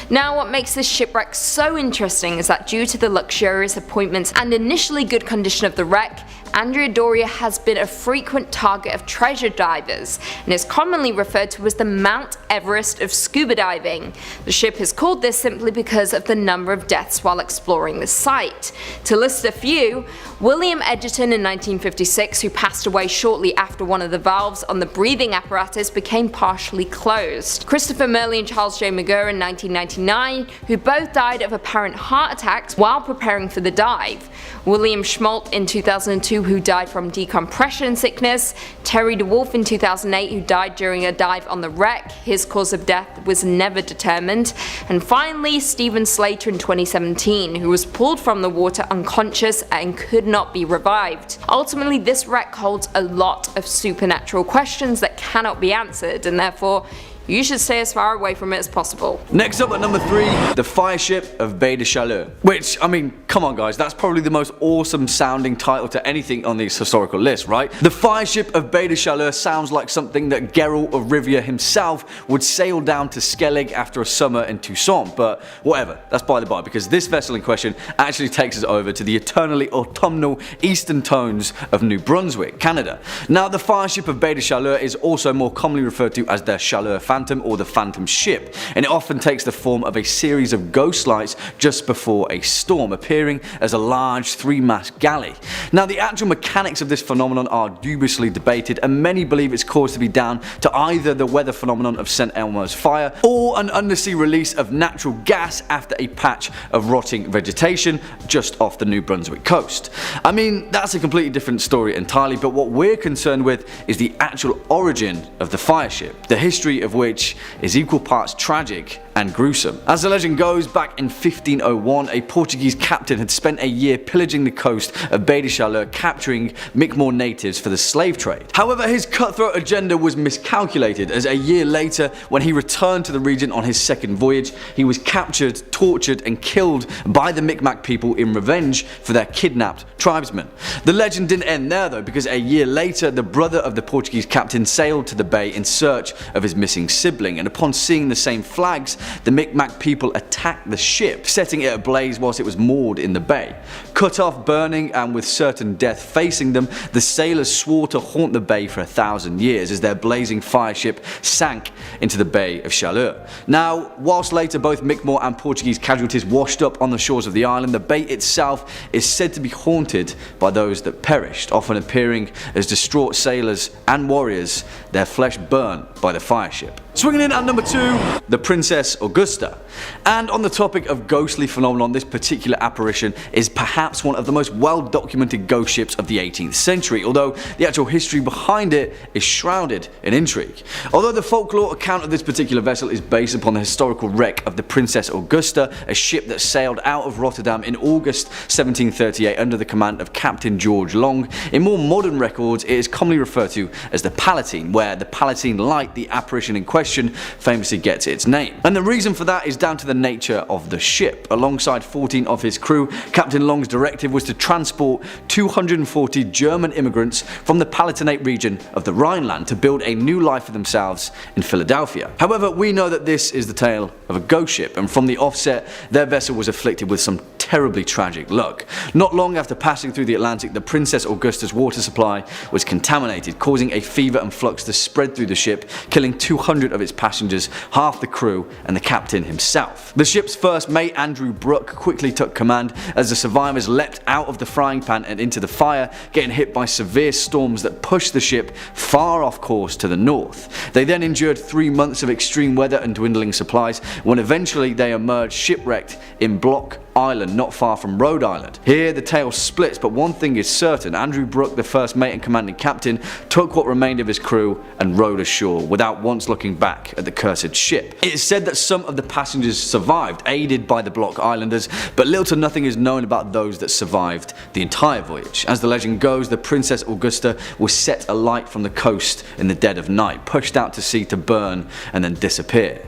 Now, what makes this shipwreck so interesting is that due to the luxurious appointments and initially good condition of the wreck, Andrea Doria has been a frequent target of treasure divers and is commonly referred to as the Mount Everest of scuba diving. The ship is called this simply because of the number of deaths while exploring the site. To list a few, William Edgerton in 1956, who passed away shortly after one of the valves on the breathing apparatus became partially closed. Christopher Murley and Charles J. McGurr in 1999, who both died of apparent heart attacks while preparing for the dive. William Schmolt in 2002, who died from decompression sickness. Terry DeWolf in 2008, who died during a dive on the wreck. His cause of death was never determined. And finally, Stephen Slater in 2017, who was pulled from the water unconscious and could not be revived. Ultimately, this wreck holds a lot of supernatural questions that cannot be answered, and therefore you should stay as far away from it as possible. Next up at number 3, the Fireship of Baie de Chaleurs. Which, I mean, come on guys, that's probably the most awesome sounding title to anything on this historical list, right? The Fireship of Baie de Chaleurs sounds like something that Geralt of Rivia himself would sail down to Skellig after a summer in Toussaint, but whatever, that's by the by, because this vessel in question actually takes us over to the eternally autumnal eastern tones of New Brunswick, Canada. Now, the Fireship of Baie de Chaleurs is also more commonly referred to as the Chaleurs Phantom or the Phantom Ship, and it often takes the form of a series of ghost lights just before a storm, appearing as a large 3-mast galley. Now, the actual mechanics of this phenomenon are dubiously debated, and many believe it's caused to be down to either the weather phenomenon of St. Elmo's fire or an undersea release of natural gas after a patch of rotting vegetation just off the New Brunswick coast. I mean, that's a completely different story entirely, but what we're concerned with is the actual origin of the Fireship, the history of which is equal parts tragic and gruesome. As the legend goes, back in 1501, a Portuguese captain had spent a year pillaging the coast of Baie de Chaleurs, capturing Mi'kmaq natives for the slave trade. However, his cutthroat agenda was miscalculated, as a year later, when he returned to the region on his second voyage, he was captured, tortured, and killed by the Mi'kmaq people in revenge for their kidnapped tribesmen. The legend didn't end there though, because a year later, the brother of the Portuguese captain sailed to the bay in search of his missing sibling, and upon seeing the same flags, the Mi'kmaq people attacked the ship, setting it ablaze whilst it was moored in the bay. Cut off, burning, and with certain death facing them, the sailors swore to haunt the bay for 1,000 years as their blazing fireship sank into the Bay of Chaleurs. Now, whilst later both Mi'kmaq and Portuguese casualties washed up on the shores of the island, the bay itself is said to be haunted by those that perished, often appearing as distraught sailors and warriors, their flesh burnt by the fireship. Swinging in at number 2, the Princess Augusta. And on the topic of ghostly phenomenon, this particular apparition is perhaps one of the most well documented ghost ships of the 18th century, although the actual history behind it is shrouded in intrigue. Although the folklore account of this particular vessel is based upon the historical wreck of the Princess Augusta, a ship that sailed out of Rotterdam in August 1738 under the command of Captain George Long, in more modern records it is commonly referred to as the Palatine, where the Palatine light, the apparition in question, famously gets its name. And the reason for that is down to the nature of the ship. Alongside 14 of his crew, Captain Long's directive was to transport 240 German immigrants from the Palatinate region of the Rhineland to build a new life for themselves in Philadelphia. However, we know that this is the tale of a ghost ship, and from the offset, their vessel was afflicted with some terribly tragic luck. Not long after passing through the Atlantic, the Princess Augusta's water supply was contaminated, causing a fever and flux to spread through the ship, killing 200 of its passengers, half the crew, and the captain himself. The ship's first mate, Andrew Brooke, quickly took command as the survivors leapt out of the frying pan and into the fire, getting hit by severe storms that pushed the ship far off course to the north. They then endured 3 months of extreme weather and dwindling supplies, when eventually they emerged shipwrecked in Block Island, not far from Rhode Island. Here the tale splits, but one thing is certain: Andrew Brooke, the first mate and commanding captain, took what remained of his crew and rowed ashore without once looking back at the cursed ship. It is said that some of the passengers survived, aided by the Block Islanders, but little to nothing is known about those that survived the entire voyage. As the legend goes, the Princess Augusta was set alight from the coast in the dead of night, pushed out to sea to burn and then disappear.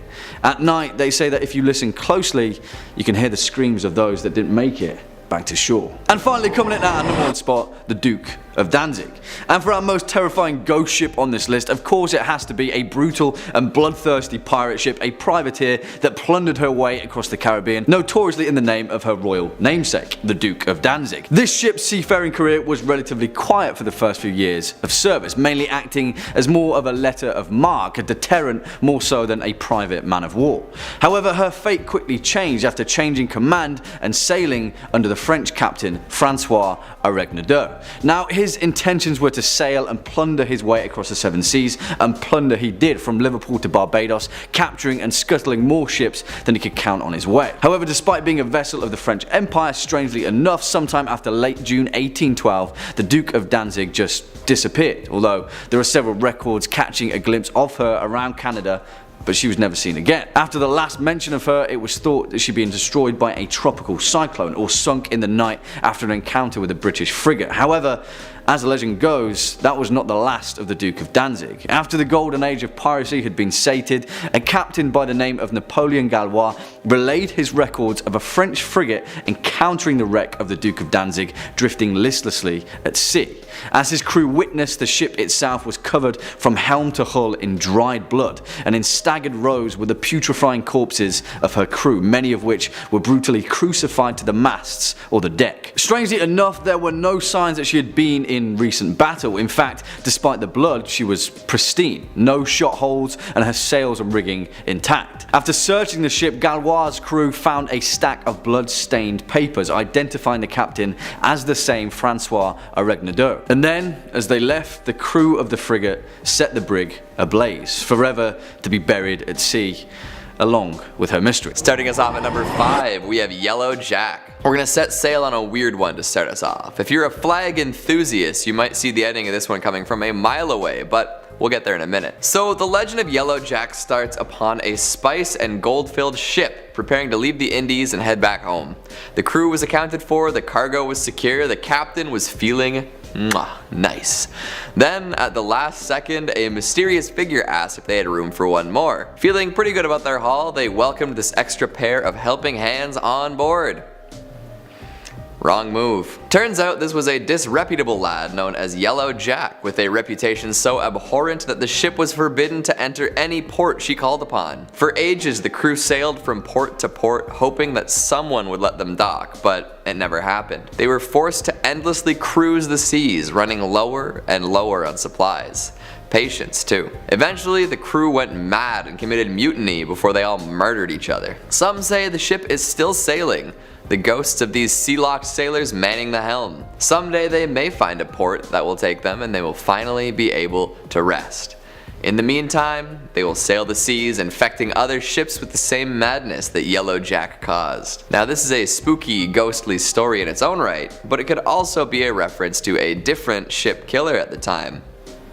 At night, they say that if you listen closely, you can hear the screams of those that didn't make it back to shore. And finally, coming in at our number 1 spot, the Duke of Danzig. And for our most terrifying ghost ship on this list, of course it has to be a brutal and bloodthirsty pirate ship, a privateer that plundered her way across the Caribbean, notoriously in the name of her royal namesake, the Duke of Danzig. This ship's seafaring career was relatively quiet for the first few years of service, mainly acting as more of a letter of marque, a deterrent more so than a private man of war. However, her fate quickly changed after changing command and sailing under the French captain Francois Aregnadour. Now, his intentions were to sail and plunder his way across the 7 seas, and plunder he did from Liverpool to Barbados, capturing and scuttling more ships than he could count on his way. However, despite being a vessel of the French Empire, strangely enough, sometime after late June 1812, the Duke of Danzig just disappeared, although there are several records catching a glimpse of her around Canada, but she was never seen again. After the last mention of her, it was thought that she'd been destroyed by a tropical cyclone or sunk in the night after an encounter with a British frigate. However, as the legend goes, that was not the last of the Duke of Danzig. After the golden age of piracy had been sated, a captain by the name of Napoleon Gallois relayed his records of a French frigate encountering the wreck of the Duke of Danzig, drifting listlessly at sea. As his crew witnessed, the ship itself was covered from helm to hull in dried blood, and in staggered rows were the putrefying corpses of her crew, many of which were brutally crucified to the masts or the deck. Strangely enough, there were no signs that she had been in recent battle. In fact, despite the blood, she was pristine, no shot holes, and her sails and rigging intact. After searching the ship, Gallois' crew found a stack of blood-stained papers identifying the captain as the same Francois Aregnadour. And then, as they left, the crew of the frigate set the brig ablaze, forever to be buried at sea, along with her mistress. Starting us off at number 5, we have Yellow Jack. We're gonna set sail on a weird one to start us off. If you're a flag enthusiast, you might see the ending of this one coming from a mile away, but we'll get there in a minute. So the legend of Yellow Jack starts upon a spice and gold-filled ship preparing to leave the Indies and head back home. The crew was accounted for, the cargo was secure, the captain was feeling nice. Then, at the last second, a mysterious figure asked if they had room for one more. Feeling pretty good about their haul, they welcomed this extra pair of helping hands on board. Wrong move. Turns out this was a disreputable lad known as Yellow Jack, with a reputation so abhorrent that the ship was forbidden to enter any port she called upon. For ages the crew sailed from port to port hoping that someone would let them dock, but it never happened. They were forced to endlessly cruise the seas, running lower and lower on supplies. Patience too. Eventually the crew went mad and committed mutiny before they all murdered each other. Some say the ship is still sailing, the ghosts of these sea-locked sailors manning the helm. Someday they may find a port that will take them and they will finally be able to rest. In the meantime, they will sail the seas, infecting other ships with the same madness that Yellow Jack caused. Now this is a spooky, ghostly story in its own right, but it could also be a reference to a different ship killer at the time.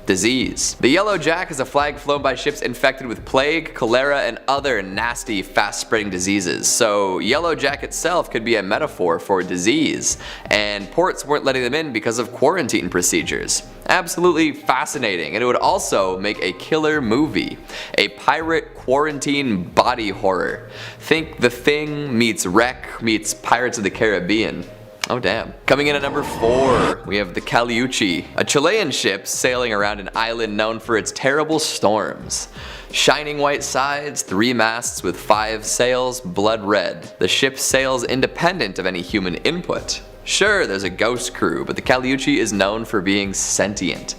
Disease. The Yellow Jack is a flag flown by ships infected with plague, cholera, and other nasty, fast-spreading diseases. So Yellow Jack itself could be a metaphor for disease, and ports weren't letting them in because of quarantine procedures. Absolutely fascinating, and it would also make a killer movie. A pirate quarantine body horror. Think The Thing meets Wreck meets Pirates of the Caribbean. Oh damn. Coming in at number 4, we have the Caleuche, a Chilean ship sailing around an island known for its terrible storms. Shining white sides, 3 masts with 5 sails, blood red. The ship sails independent of any human input. Sure, there's a ghost crew, but the Caleuche is known for being sentient.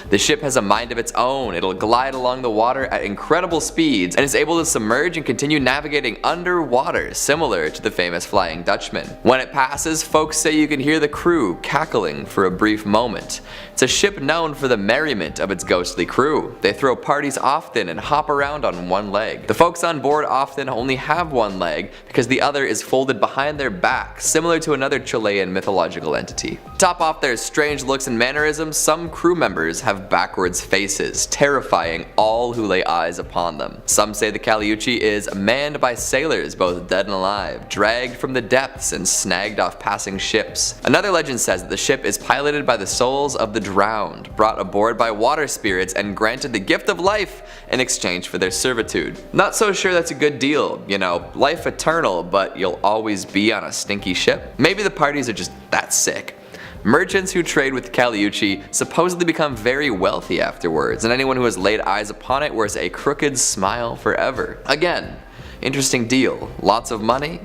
The ship has a mind of its own, it'll glide along the water at incredible speeds, and is able to submerge and continue navigating underwater, similar to the famous Flying Dutchman. When it passes, folks say you can hear the crew cackling for a brief moment. It's a ship known for the merriment of its ghostly crew. They throw parties often and hop around on one leg. The folks on board often only have one leg because the other is folded behind their back, similar to another Chilean mythological entity. Top off their strange looks and mannerisms, some crew members have backwards faces, terrifying all who lay eyes upon them. Some say the Caleuche is manned by sailors, both dead and alive, dragged from the depths and snagged off passing ships. Another legend says that the ship is piloted by the souls of the drowned, brought aboard by water spirits and granted the gift of life in exchange for their servitude. Not so sure that's a good deal, you know, life eternal, but you'll always be on a stinky ship. Maybe the parties are just that sick. Merchants who trade with Caleuche supposedly become very wealthy afterwards, and anyone who has laid eyes upon it wears a crooked smile forever. Again, interesting deal. Lots of money,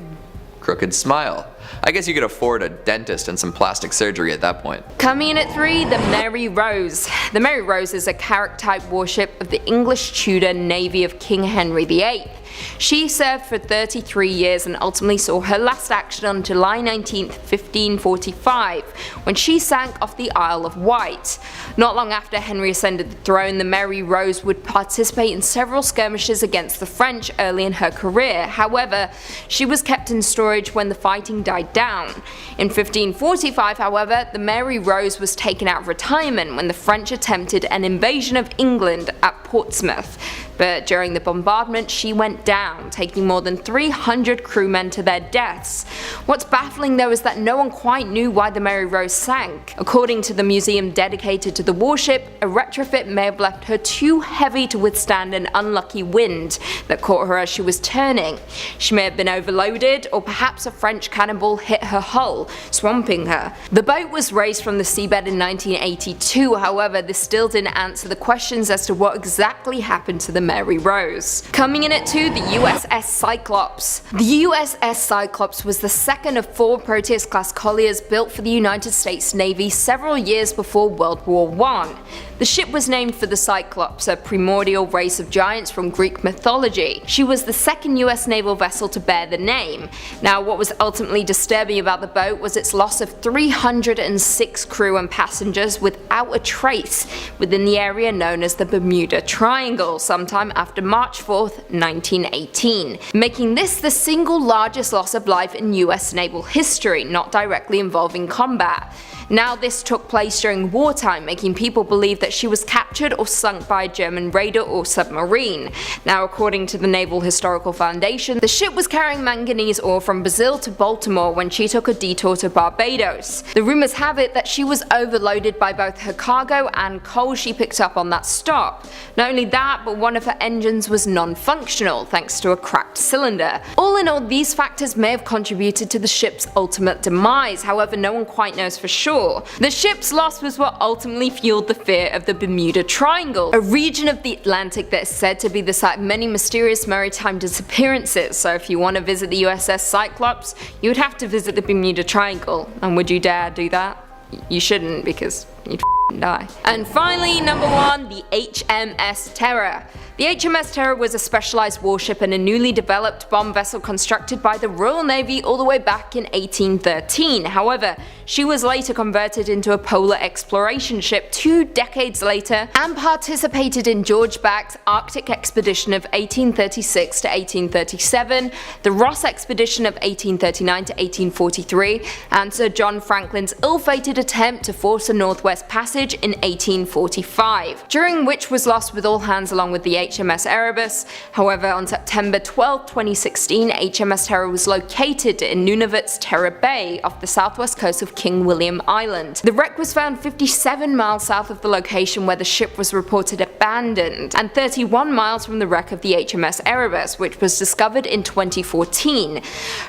crooked smile. I guess you could afford a dentist and some plastic surgery at that point. Coming in at 3, the Mary Rose. The Mary Rose is a carrack-type warship of the English Tudor Navy of King Henry VIII. She served for 33 years and ultimately saw her last action on July 19, 1545, when she sank off the Isle of Wight. Not long after Henry ascended the throne, the Mary Rose would participate in several skirmishes against the French early in her career. However, she was kept in storage when the fighting died down. In 1545, however, the Mary Rose was taken out of retirement when the French attempted an invasion of England at Portsmouth. But during the bombardment she went down, taking more than 300 crewmen to their deaths. What's baffling though is that no one quite knew why the Mary Rose sank. According to the museum dedicated to the warship, a retrofit may have left her too heavy to withstand an unlucky wind that caught her as she was turning. She may have been overloaded, or perhaps a French cannonball hit her hull, swamping her. The boat was raised from the seabed in 1982, however this still didn't answer the questions as to what exactly happened to the Mary Rose. Coming in at 2, the USS Cyclops. The USS Cyclops was the second of 4 Proteus-class colliers built for the United States Navy several years before World War I. The ship was named for the Cyclops, a primordial race of giants from Greek mythology. She was the second US naval vessel to bear the name. Now, what was ultimately disturbing about the boat was its loss of 306 crew and passengers without a trace within the area known as the Bermuda Triangle sometime after March 4th, 1918, making this the single largest loss of life in US naval history, not directly involving combat. Now, this took place during wartime, making people believe that she was captured or sunk by a German raider or submarine. Now, according to the Naval Historical Foundation, the ship was carrying manganese ore from Brazil to Baltimore when she took a detour to Barbados. The rumors have it that she was overloaded by both her cargo and coal she picked up on that stop. Not only that, but one of her engines was non-functional thanks to a cracked cylinder. All in all, these factors may have contributed to the ship's ultimate demise, however no one quite knows for sure. The ship's loss was what ultimately fueled the fear of the Bermuda Triangle, a region of the Atlantic that is said to be the site of many mysterious maritime disappearances. So if you want to visit the USS Cyclops, you would have to visit the Bermuda Triangle. And would you dare do that? You shouldn't, because you'd die. And finally, number 1, the HMS Terror. The HMS Terror was a specialized warship and a newly developed bomb vessel constructed by the Royal Navy all the way back in 1813. However, she was later converted into a polar exploration ship 2 decades later and participated in George Back's Arctic expedition of 1836 to 1837, the Ross expedition of 1839 to 1843, and Sir John Franklin's ill-fated attempt to force a northwest passage in 1845, during which was lost with all hands along with the HMS Erebus. However, on September 12, 2016, HMS Terror was located in Nunavut's Terror Bay off the southwest coast of King William Island. The wreck was found 57 miles south of the location where the ship was reported abandoned, and 31 miles from the wreck of the HMS Erebus, which was discovered in 2014.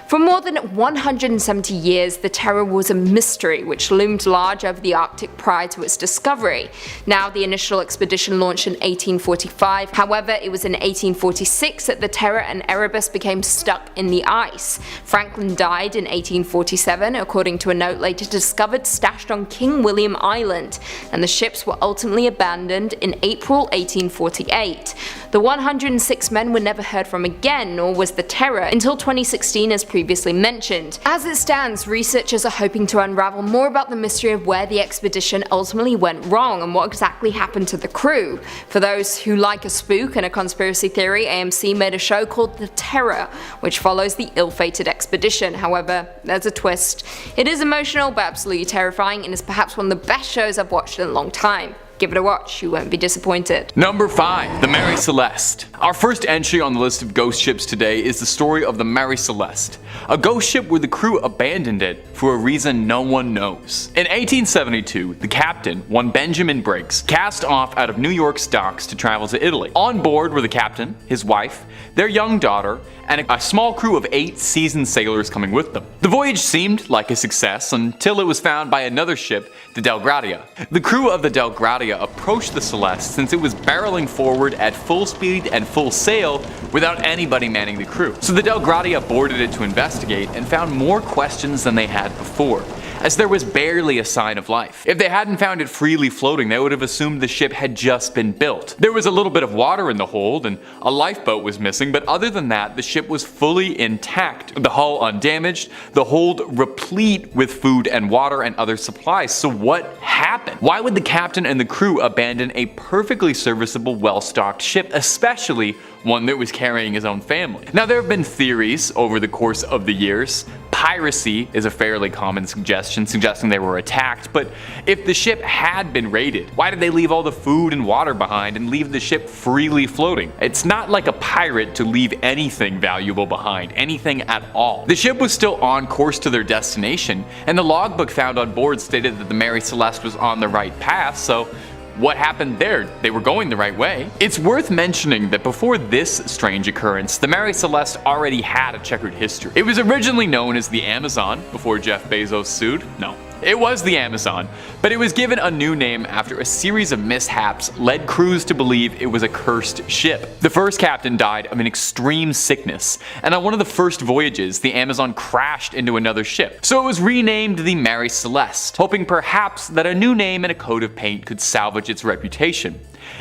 For more than 170 years, the Terror was a mystery which loomed large over the Arctic prior to its discovery. Now, the initial expedition launched in 1845. However, it was in 1846 that the Terror and Erebus became stuck in the ice. Franklin died in 1847, according to a note later discovered stashed on King William Island, and the ships were ultimately abandoned in April 1848. The 106 men were never heard from again, nor was the Terror, until 2016 as previously mentioned. As it stands, researchers are hoping to unravel more about the mystery of where the expedition ultimately went wrong and what exactly happened to the crew. For those who like a spook and a conspiracy theory, AMC made a show called The Terror, which follows the ill-fated expedition. However, there's a twist. It is emotional but absolutely terrifying, and is perhaps one of the best shows I've watched in a long time. Give it a watch, you won't be disappointed. Number 5. The Mary Celeste. Our first entry on the list of ghost ships today is the story of the Mary Celeste, a ghost ship where the crew abandoned it for a reason no one knows. In 1872, the captain, one Benjamin Briggs, cast off out of New York's docks to travel to Italy. On board were the captain, his wife, their young daughter, and a small crew of 8 seasoned sailors coming with them. The voyage seemed like a success until it was found by another ship, the Del Gratia. The crew of the Del Gratia approached the Celeste since it was barreling forward at full speed and full sail without anybody manning the crew. So the Del Gratia boarded it to investigate and found more questions than they had before, as there was barely a sign of life. If they hadn't found it freely floating, they would have assumed the ship had just been built. There was a little bit of water in the hold and a lifeboat was missing, but other than that, the ship was fully intact. The hull undamaged, the hold replete with food and water and other supplies. So what happened? Why would the captain and the crew abandon a perfectly serviceable, well-stocked ship, especially one that was carrying his own family? Now, there have been theories over the course of the years. Piracy is a fairly common suggestion, suggesting they were attacked, but if the ship had been raided, why did they leave all the food and water behind and leave the ship freely floating? It's not like a pirate to leave anything valuable behind, anything at all. The ship was still on course to their destination, and the logbook found on board stated that the Mary Celeste was on the right path, so what happened there? They were going the right way. It's worth mentioning that before this strange occurrence, the Mary Celeste already had a checkered history. It was originally known as the Amazon before Jeff Bezos sued. No. it was the Amazon, but it was given a new name after a series of mishaps led crews to believe it was a cursed ship. The first captain died of an extreme sickness, and on one of the first voyages, the Amazon crashed into another ship. So it was renamed the Mary Celeste, hoping perhaps that a new name and a coat of paint could salvage its reputation.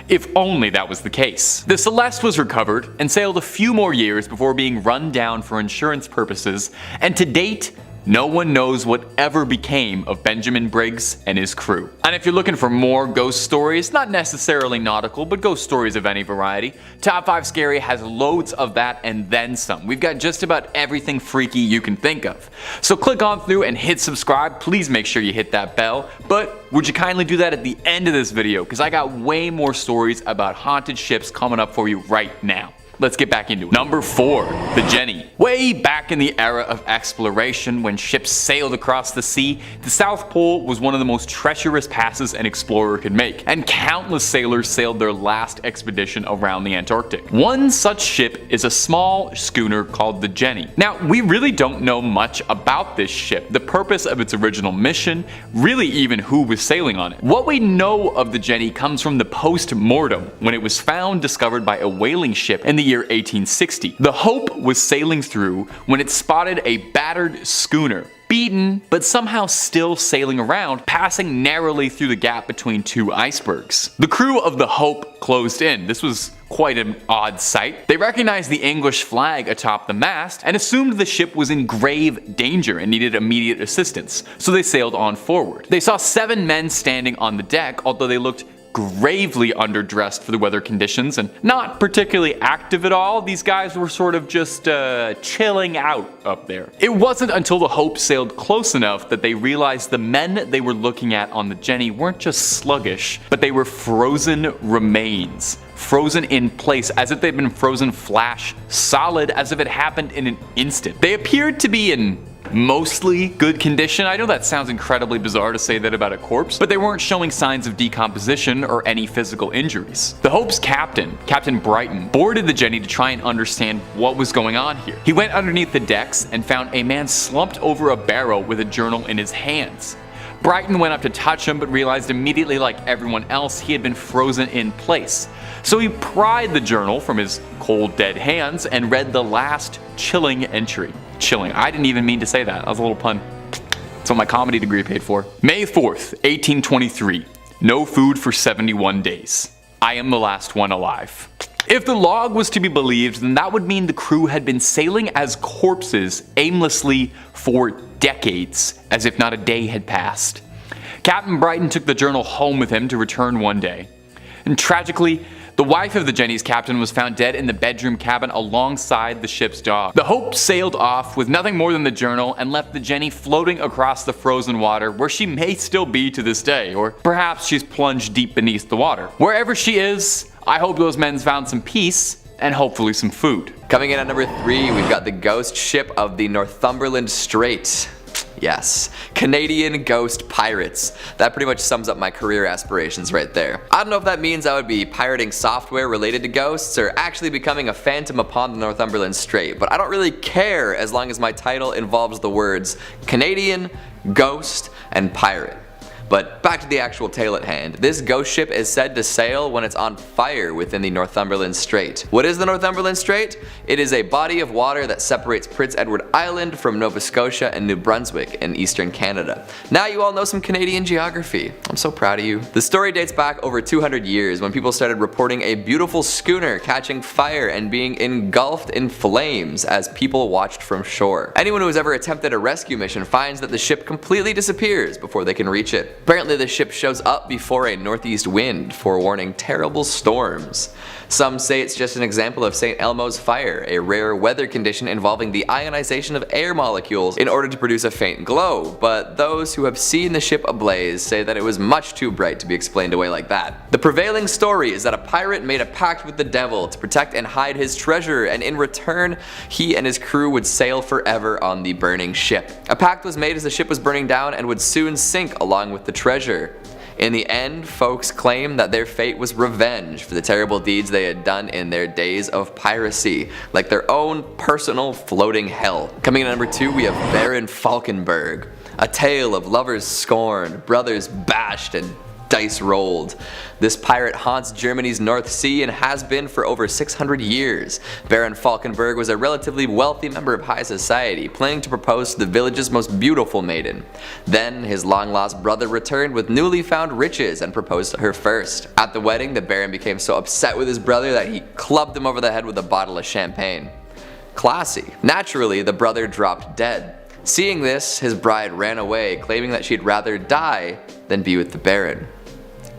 If only that was the case. The Celeste was recovered and sailed a few more years before being run down for insurance purposes, and to date, no one knows what ever became of Benjamin Briggs and his crew. And if you're looking for more ghost stories, not necessarily nautical, but ghost stories of any variety, Top 5 Scary has loads of that and then some. We've got just about everything freaky you can think of. So click on through and hit subscribe. Please make sure you hit that bell. But would you kindly do that at the end of this video, because I got way more stories about haunted ships coming up for you right now. Let's get back into it. Number 4, the Jenny. Way back in the era of exploration, when ships sailed across the sea, the South Pole was one of the most treacherous passes an explorer could make, and countless sailors sailed their last expedition around the Antarctic. One such ship is a small schooner called the Jenny. Now, we really don't know much about this ship, the purpose of its original mission, really even who was sailing on it. What we know of the Jenny comes from the post-mortem, when it was found discovered by a whaling ship in the year 1860. The Hope was sailing through when it spotted a battered schooner, beaten but somehow still sailing around, passing narrowly through the gap between two icebergs. The crew of the Hope closed in. This was quite an odd sight. They recognized the English flag atop the mast and assumed the ship was in grave danger and needed immediate assistance, so they sailed on forward. They saw 7 men standing on the deck, although they looked gravely underdressed for the weather conditions and not particularly active at all. These guys were sort of just chilling out up there. It wasn't until the Hope sailed close enough that they realized the men they were looking at on the Jenny weren't just sluggish, but they were frozen remains. Frozen in place, as if they'd been frozen flash solid, as if it happened in an instant. They appeared to be in mostly good condition. I know that sounds incredibly bizarre to say that about a corpse, but they weren't showing signs of decomposition or any physical injuries. The Hope's captain, Captain Brighton, boarded the Jenny to try and understand what was going on here. He went underneath the decks and found a man slumped over a barrel with a journal in his hands. Brighton went up to touch him, but realized immediately, like everyone else, he had been frozen in place. So he pried the journal from his cold, dead hands and read the last chilling entry. Chilling. I didn't even mean to say that. That was a little pun. That's what my comedy degree paid for. May 4th, 1823. No food for 71 days. I am the last one alive. If the log was to be believed, then that would mean the crew had been sailing as corpses aimlessly for decades, as if not a day had passed. Captain Brighton took the journal home with him to return one day. And tragically, the wife of the Jenny's captain was found dead in the bedroom cabin alongside the ship's dog. The Hope sailed off with nothing more than the journal and left the Jenny floating across the frozen water, where she may still be to this day, or perhaps she's plunged deep beneath the water. Wherever she is, I hope those men found some peace and hopefully some food. Coming in at number 3, we've got the ghost ship of the Northumberland Strait. Yes, Canadian ghost pirates. That pretty much sums up my career aspirations right there. I don't know if that means I would be pirating software related to ghosts or actually becoming a phantom upon the Northumberland Strait, but I don't really care as long as my title involves the words Canadian, ghost, and pirate. But back to the actual tale at hand. This ghost ship is said to sail when it's on fire within the Northumberland Strait. What is the Northumberland Strait? It is a body of water that separates Prince Edward Island from Nova Scotia and New Brunswick in eastern Canada. Now you all know some Canadian geography. I'm so proud of you. The story dates back over 200 years when people started reporting a beautiful schooner catching fire and being engulfed in flames as people watched from shore. Anyone who has ever attempted a rescue mission finds that the ship completely disappears before they can reach it. Apparently the ship shows up before a northeast wind, forewarning terrible storms. Some say it's just an example of St. Elmo's fire, a rare weather condition involving the ionization of air molecules in order to produce a faint glow, but those who have seen the ship ablaze say that it was much too bright to be explained away like that. The prevailing story is that a pirate made a pact with the devil to protect and hide his treasure, and in return, he and his crew would sail forever on the burning ship. A pact was made as the ship was burning down and would soon sink along with the treasure. In the end, folks claim that their fate was revenge for the terrible deeds they had done in their days of piracy, like their own personal floating hell. Coming in at number 2, we have Baron Falkenberg. A tale of lovers scorned, brothers bashed, and dice rolled. This pirate haunts Germany's North Sea and has been for over 600 years. Baron Falkenberg was a relatively wealthy member of high society, planning to propose to the village's most beautiful maiden. Then his long-lost brother returned with newly found riches and proposed to her first. At the wedding, the Baron became so upset with his brother that he clubbed him over the head with a bottle of champagne. Classy. Naturally, the brother dropped dead. Seeing this, his bride ran away, claiming that she'd rather die than be with the Baron.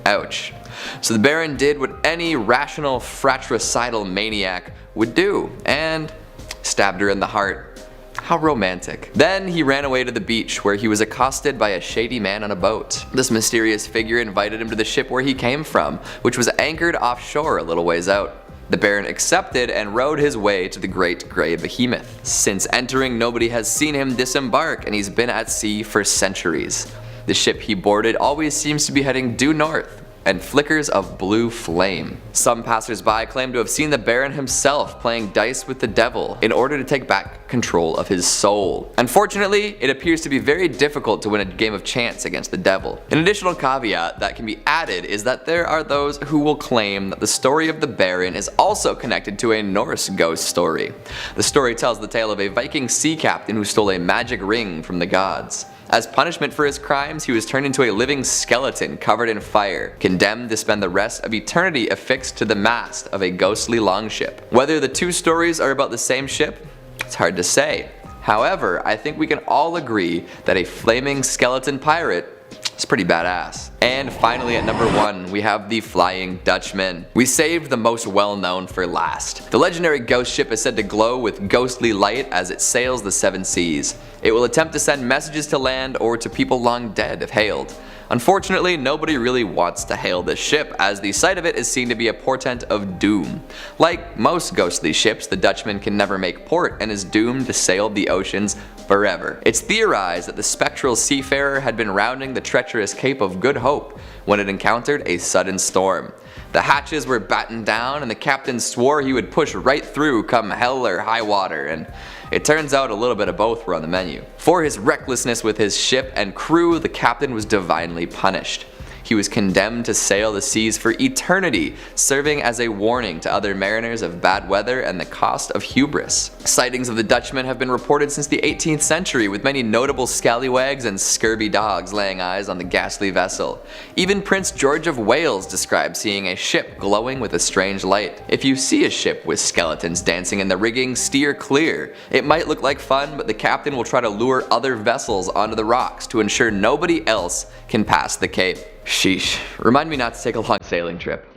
Ouch. So the Baron did what any rational fratricidal maniac would do, and stabbed her in the heart. How romantic. Then he ran away to the beach, where he was accosted by a shady man on a boat. This mysterious figure invited him to the ship where he came from, which was anchored offshore a little ways out. The Baron accepted and rowed his way to the Great Grey Behemoth. Since entering, nobody has seen him disembark, and he's been at sea for centuries. The ship he boarded always seems to be heading due north, and flickers of blue flame. Some passers-by claim to have seen the Baron himself playing dice with the devil in order to take back control of his soul. Unfortunately, it appears to be very difficult to win a game of chance against the devil. An additional caveat that can be added is that there are those who will claim that the story of the Baron is also connected to a Norse ghost story. The story tells the tale of a Viking sea captain who stole a magic ring from the gods. As punishment for his crimes, he was turned into a living skeleton covered in fire, condemned to spend the rest of eternity affixed to the mast of a ghostly longship. Whether the two stories are about the same ship, it's hard to say. However, I think we can all agree that a flaming skeleton pirate is pretty badass. And finally at number 1, we have the Flying Dutchman. We saved the most well-known for last. The legendary ghost ship is said to glow with ghostly light as it sails the 7 seas. It will attempt to send messages to land or to people long dead if hailed. Unfortunately, nobody really wants to hail this ship, as the sight of it is seen to be a portent of doom. Like most ghostly ships, the Dutchman can never make port and is doomed to sail the oceans forever. It's theorized that the spectral seafarer had been rounding the treacherous Cape of Good Hope when it encountered a sudden storm. The hatches were battened down and the captain swore he would push right through come hell or high water, and it turns out a little bit of both were on the menu. For his recklessness with his ship and crew, the captain was divinely punished. He was condemned to sail the seas for eternity, serving as a warning to other mariners of bad weather and the cost of hubris. Sightings of the Dutchman have been reported since the 18th century, with many notable scallywags and scurvy dogs laying eyes on the ghastly vessel. Even Prince George of Wales described seeing a ship glowing with a strange light. If you see a ship with skeletons dancing in the rigging, steer clear. It might look like fun, but the captain will try to lure other vessels onto the rocks to ensure nobody else can pass the cape. Sheesh. Remind me not to take a long sailing trip.